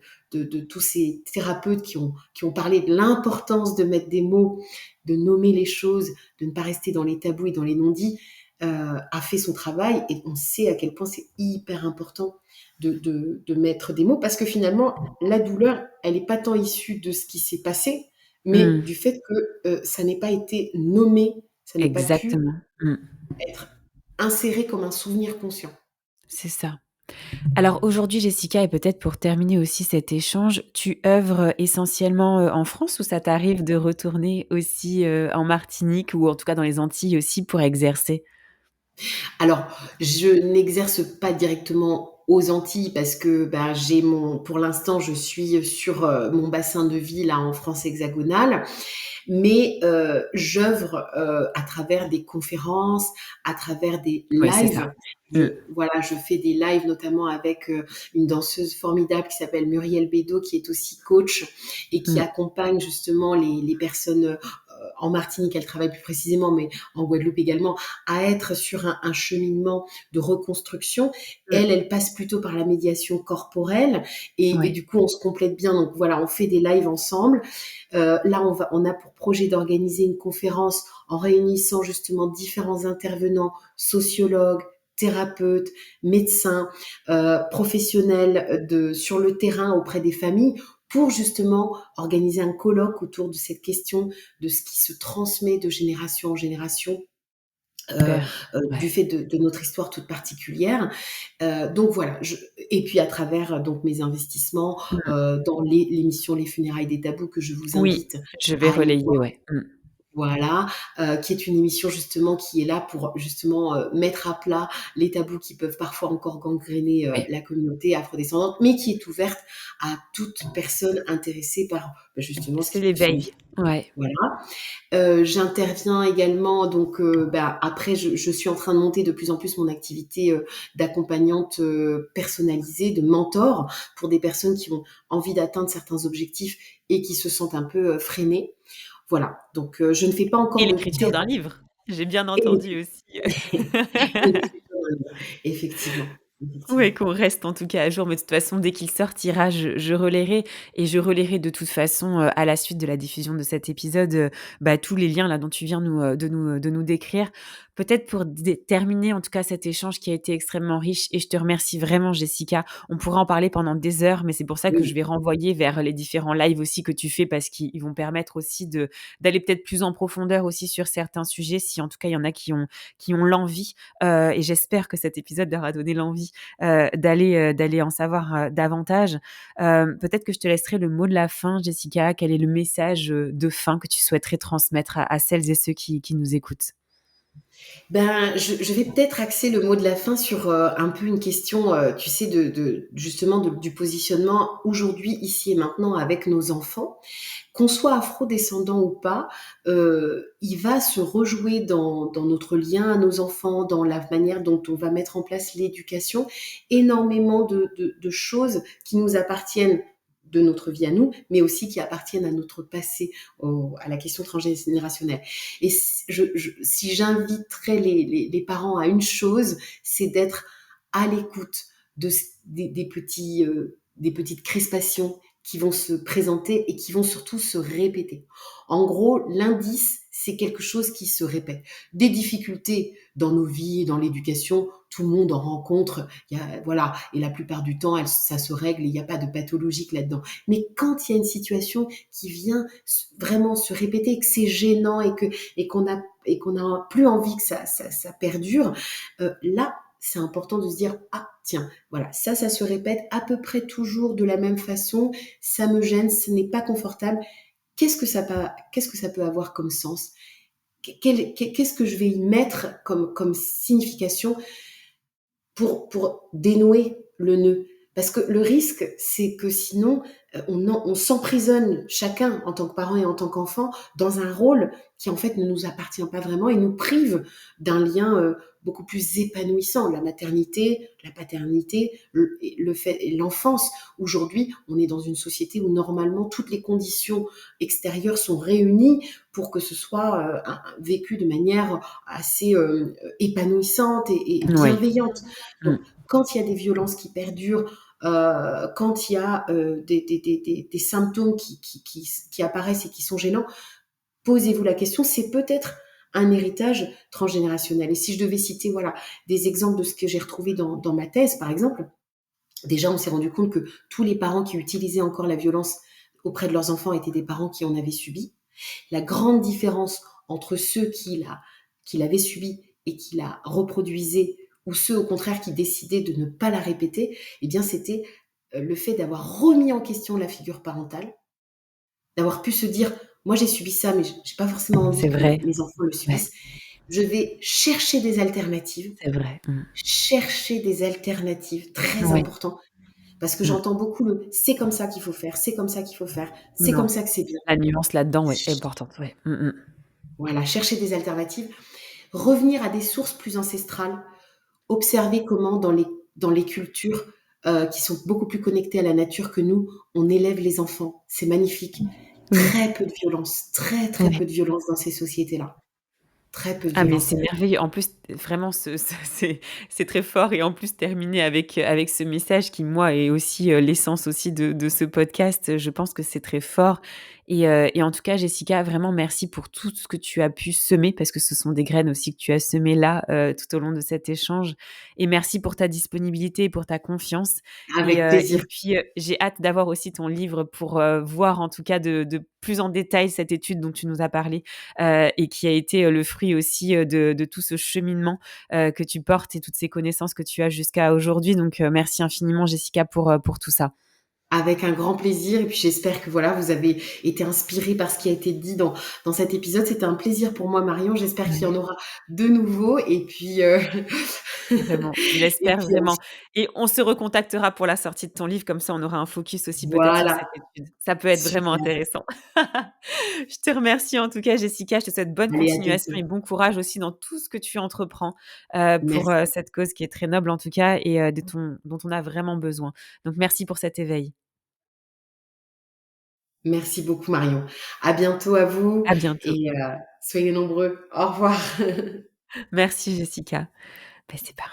[SPEAKER 2] tous ces thérapeutes qui ont parlé de l'importance de mettre des mots, de nommer les choses, de ne pas rester dans les tabous et dans les non-dits, a fait son travail et on sait à quel point c'est hyper important de mettre des mots parce que finalement, la douleur, elle n'est pas tant issue de ce qui s'est passé, mais
[SPEAKER 1] Mmh.
[SPEAKER 2] du fait que ça n'ait pas été nommé, ça n'ait pas pu
[SPEAKER 1] Exactement. Mmh.
[SPEAKER 2] être inséré comme un souvenir conscient.
[SPEAKER 1] C'est ça. Alors aujourd'hui, Jessica, et peut-être pour terminer aussi cet échange, tu œuvres essentiellement, en France ou ça t'arrive de retourner aussi, en Martinique ou en tout cas dans les Antilles aussi pour exercer?
[SPEAKER 2] Alors, je n'exerce pas directement aux Antilles parce que, bah, pour l'instant, je suis sur, mon bassin de vie là en France hexagonale, mais j'œuvre, à travers des conférences, à travers des
[SPEAKER 1] Ouais, c'est ça.
[SPEAKER 2] lives.
[SPEAKER 1] Mmh.
[SPEAKER 2] Je fais des lives notamment avec, une danseuse formidable qui s'appelle Muriel Bédot, qui est aussi coach et qui
[SPEAKER 1] Mmh.
[SPEAKER 2] accompagne justement les personnes, en Martinique, elle travaille plus précisément, mais en Guadeloupe également, à être sur un cheminement de reconstruction.
[SPEAKER 1] Mmh.
[SPEAKER 2] Elle passe plutôt par la médiation corporelle et
[SPEAKER 1] Ouais.
[SPEAKER 2] du coup, on se complète bien. Donc voilà, on fait des lives ensemble. Là, on a pour projet d'organiser une conférence en réunissant justement différents intervenants, sociologues, thérapeutes, médecins, professionnels sur le terrain auprès des familles pour justement organiser un colloque autour de cette question de ce qui se transmet de génération en génération euh,
[SPEAKER 1] Super.
[SPEAKER 2] du
[SPEAKER 1] Ouais.
[SPEAKER 2] fait de notre histoire toute particulière. Donc voilà, et puis à travers donc mes investissements
[SPEAKER 1] Mmh.
[SPEAKER 2] dans l'émission Les Funérailles des Tabous que je vous
[SPEAKER 1] Oui,
[SPEAKER 2] invite
[SPEAKER 1] je vais
[SPEAKER 2] à aller
[SPEAKER 1] relayer,
[SPEAKER 2] voir.
[SPEAKER 1] ouais. Mmh.
[SPEAKER 2] Voilà, qui est une émission justement qui est là pour justement, mettre à plat les tabous qui peuvent parfois encore gangréner,
[SPEAKER 1] Ouais.
[SPEAKER 2] la communauté afrodescendante, mais qui est ouverte à toute personne intéressée par, bah, justement ce
[SPEAKER 1] C'est
[SPEAKER 2] qui peut se
[SPEAKER 1] l'éveil.
[SPEAKER 2] vivre.
[SPEAKER 1] Ouais.
[SPEAKER 2] Voilà. J'interviens également donc bah, après je suis en train de monter de plus en plus mon activité, d'accompagnante, personnalisée, de mentor pour des personnes qui ont envie d'atteindre certains objectifs et qui se sentent un peu, freinées. Voilà, donc je ne fais pas
[SPEAKER 1] Et
[SPEAKER 2] encore de
[SPEAKER 1] l'écriture
[SPEAKER 2] thé
[SPEAKER 1] d'un livre, j'ai bien
[SPEAKER 2] et
[SPEAKER 1] entendu aussi.
[SPEAKER 2] effectivement,
[SPEAKER 1] Ouais,
[SPEAKER 2] effectivement.
[SPEAKER 1] qu'on reste en tout cas à jour, mais de toute façon, dès qu'il sortira, je relayerai et je relayerai de toute façon, à la suite de la diffusion de cet épisode, bah, tous les liens là dont tu viens de nous décrire. Peut-être pour terminer en tout cas cet échange qui a été extrêmement riche et je te remercie vraiment Jessica. On pourrait en parler pendant des heures, mais c'est pour ça que je
[SPEAKER 2] Oui,
[SPEAKER 1] vais renvoyer vers les différents lives aussi que tu fais parce qu'ils vont permettre aussi d'aller peut-être plus en profondeur aussi sur certains sujets, si en tout cas il y en a qui ont l'envie, et j'espère que cet épisode leur a donné l'envie d'aller en savoir, davantage. Peut-être que je te laisserai le mot de la fin, Jessica. Quel est le message, de fin que tu souhaiterais transmettre à celles et ceux qui nous écoutent?
[SPEAKER 2] ben, je vais peut-être axer le mot de la fin sur, un peu une question, tu sais de justement du positionnement aujourd'hui, ici et maintenant avec nos enfants. Qu'on soit afro-descendant ou pas, il va se rejouer dans notre lien à nos enfants, dans la manière dont on va mettre en place l'éducation, énormément de choses qui nous appartiennent de notre vie à nous, mais aussi qui appartiennent à notre passé, à la question transgénérationnelle. Et si j'inviterais les parents à une chose, c'est d'être à l'écoute des petites crispations qui vont se présenter et qui vont surtout se répéter. En gros, l'indice, c'est quelque chose qui se répète. Des difficultés dans nos vies, dans l'éducation, tout le monde en rencontre. Voilà, et la plupart du temps, ça se règle. Il n'y a pas de pathologique là-dedans. Mais quand il y a une situation qui vient vraiment se répéter, et que c'est gênant et qu'on a plus envie que ça perdure, là, c'est important de se dire ah tiens voilà ça se répète à peu près toujours de la même façon, ça me gêne, ce n'est pas confortable. Qu'est-ce que ça peut avoir comme sens? Qu'est-ce que je vais y mettre comme signification pour dénouer le nœud? Parce que le risque, c'est que sinon, on s'emprisonne chacun en tant que parent et en tant qu'enfant dans un rôle qui en fait ne nous appartient pas vraiment et nous prive d'un lien beaucoup plus épanouissant. La maternité, la paternité, le fait, et l'enfance. Aujourd'hui, on est dans une société où normalement toutes les conditions extérieures sont réunies pour que ce soit vécu de manière assez épanouissante et
[SPEAKER 1] Oui.
[SPEAKER 2] bienveillante.
[SPEAKER 1] Mmh.
[SPEAKER 2] Donc, quand il y a des violences qui perdurent, quand il y a des symptômes qui apparaissent et qui sont gênants, posez-vous la question, c'est peut-être un héritage transgénérationnel. Et si je devais citer voilà, des exemples de ce que j'ai retrouvé dans ma thèse, par exemple, déjà, on s'est rendu compte que tous les parents qui utilisaient encore la violence auprès de leurs enfants étaient des parents qui en avaient subi. La grande différence entre ceux qui l'avaient subi et qui la reproduisaient, ou ceux au contraire qui décidaient de ne pas la répéter, eh bien c'était le fait d'avoir remis en question la figure parentale, d'avoir pu se dire, moi j'ai subi ça, mais j'ai pas forcément envie
[SPEAKER 1] C'est
[SPEAKER 2] que
[SPEAKER 1] vrai.
[SPEAKER 2] mes enfants le
[SPEAKER 1] Ouais,
[SPEAKER 2] subissent. Je vais chercher des alternatives,
[SPEAKER 1] c'est vrai. Mmh.
[SPEAKER 2] très
[SPEAKER 1] Oui.
[SPEAKER 2] important, parce que
[SPEAKER 1] Mmh.
[SPEAKER 2] j'entends beaucoup le c'est comme ça qu'il faut faire, c'est comme ça qu'il faut faire, c'est comme
[SPEAKER 1] Non,
[SPEAKER 2] ça que c'est bien.
[SPEAKER 1] la nuance là-dedans, ouais, est importante, ouais. Mmh mh.
[SPEAKER 2] Voilà, chercher des alternatives, revenir à des sources plus ancestrales, observer comment dans les cultures qui sont beaucoup plus connectées à la nature que nous, on élève les enfants. C'est magnifique.
[SPEAKER 1] Oui,
[SPEAKER 2] Très peu de violence, très très
[SPEAKER 1] ouais.
[SPEAKER 2] peu de violence dans ces sociétés-là. Très peu de
[SPEAKER 1] Ah mais
[SPEAKER 2] violence.
[SPEAKER 1] c'est merveilleux. En plus, vraiment ce c'est très fort et en plus terminer avec ce message qui, moi, est aussi, l'essence aussi de ce podcast, je pense que c'est très fort et en tout cas, Jessica, vraiment merci pour tout ce que tu as pu semer parce que ce sont des graines aussi que tu as semées là, tout au long de cet échange et merci pour ta disponibilité et pour ta confiance
[SPEAKER 2] Avec
[SPEAKER 1] et
[SPEAKER 2] plaisir.
[SPEAKER 1] puis, j'ai hâte d'avoir aussi ton livre pour, voir en tout cas de plus en détail cette étude dont tu nous as parlé, et qui a été, le fruit aussi, de tout ce cheminement, que tu portes et toutes ces connaissances que tu as jusqu'à aujourd'hui. Donc, merci infiniment Jessica pour tout ça.
[SPEAKER 2] Avec un grand plaisir et puis j'espère que voilà, vous avez été inspirés par ce qui a été dit dans cet épisode. C'était un plaisir pour moi, Marion. J'espère qu'il y en
[SPEAKER 1] Ouais.
[SPEAKER 2] aura de nouveaux et puis,
[SPEAKER 1] Vraiment, je
[SPEAKER 2] et
[SPEAKER 1] l'espère
[SPEAKER 2] puis on
[SPEAKER 1] vraiment et on se recontactera pour la sortie de ton livre, comme ça on aura un focus aussi peut-être sur
[SPEAKER 2] voilà,
[SPEAKER 1] cette étude. Ça peut être vraiment
[SPEAKER 2] super.
[SPEAKER 1] intéressant. Je te remercie en tout cas Jessica, je te souhaite bonne
[SPEAKER 2] Allez, à
[SPEAKER 1] continuation
[SPEAKER 2] bientôt.
[SPEAKER 1] et bon courage aussi dans tout ce que tu entreprends, pour,
[SPEAKER 2] Merci.
[SPEAKER 1] cette cause qui est très noble en tout cas et dont on a vraiment besoin. Donc merci pour cet éveil.
[SPEAKER 2] Merci beaucoup, Marion. À bientôt à vous
[SPEAKER 1] À bientôt.
[SPEAKER 2] et soyez nombreux. Au revoir.
[SPEAKER 1] Merci Jessica. Beh, c'est parfait.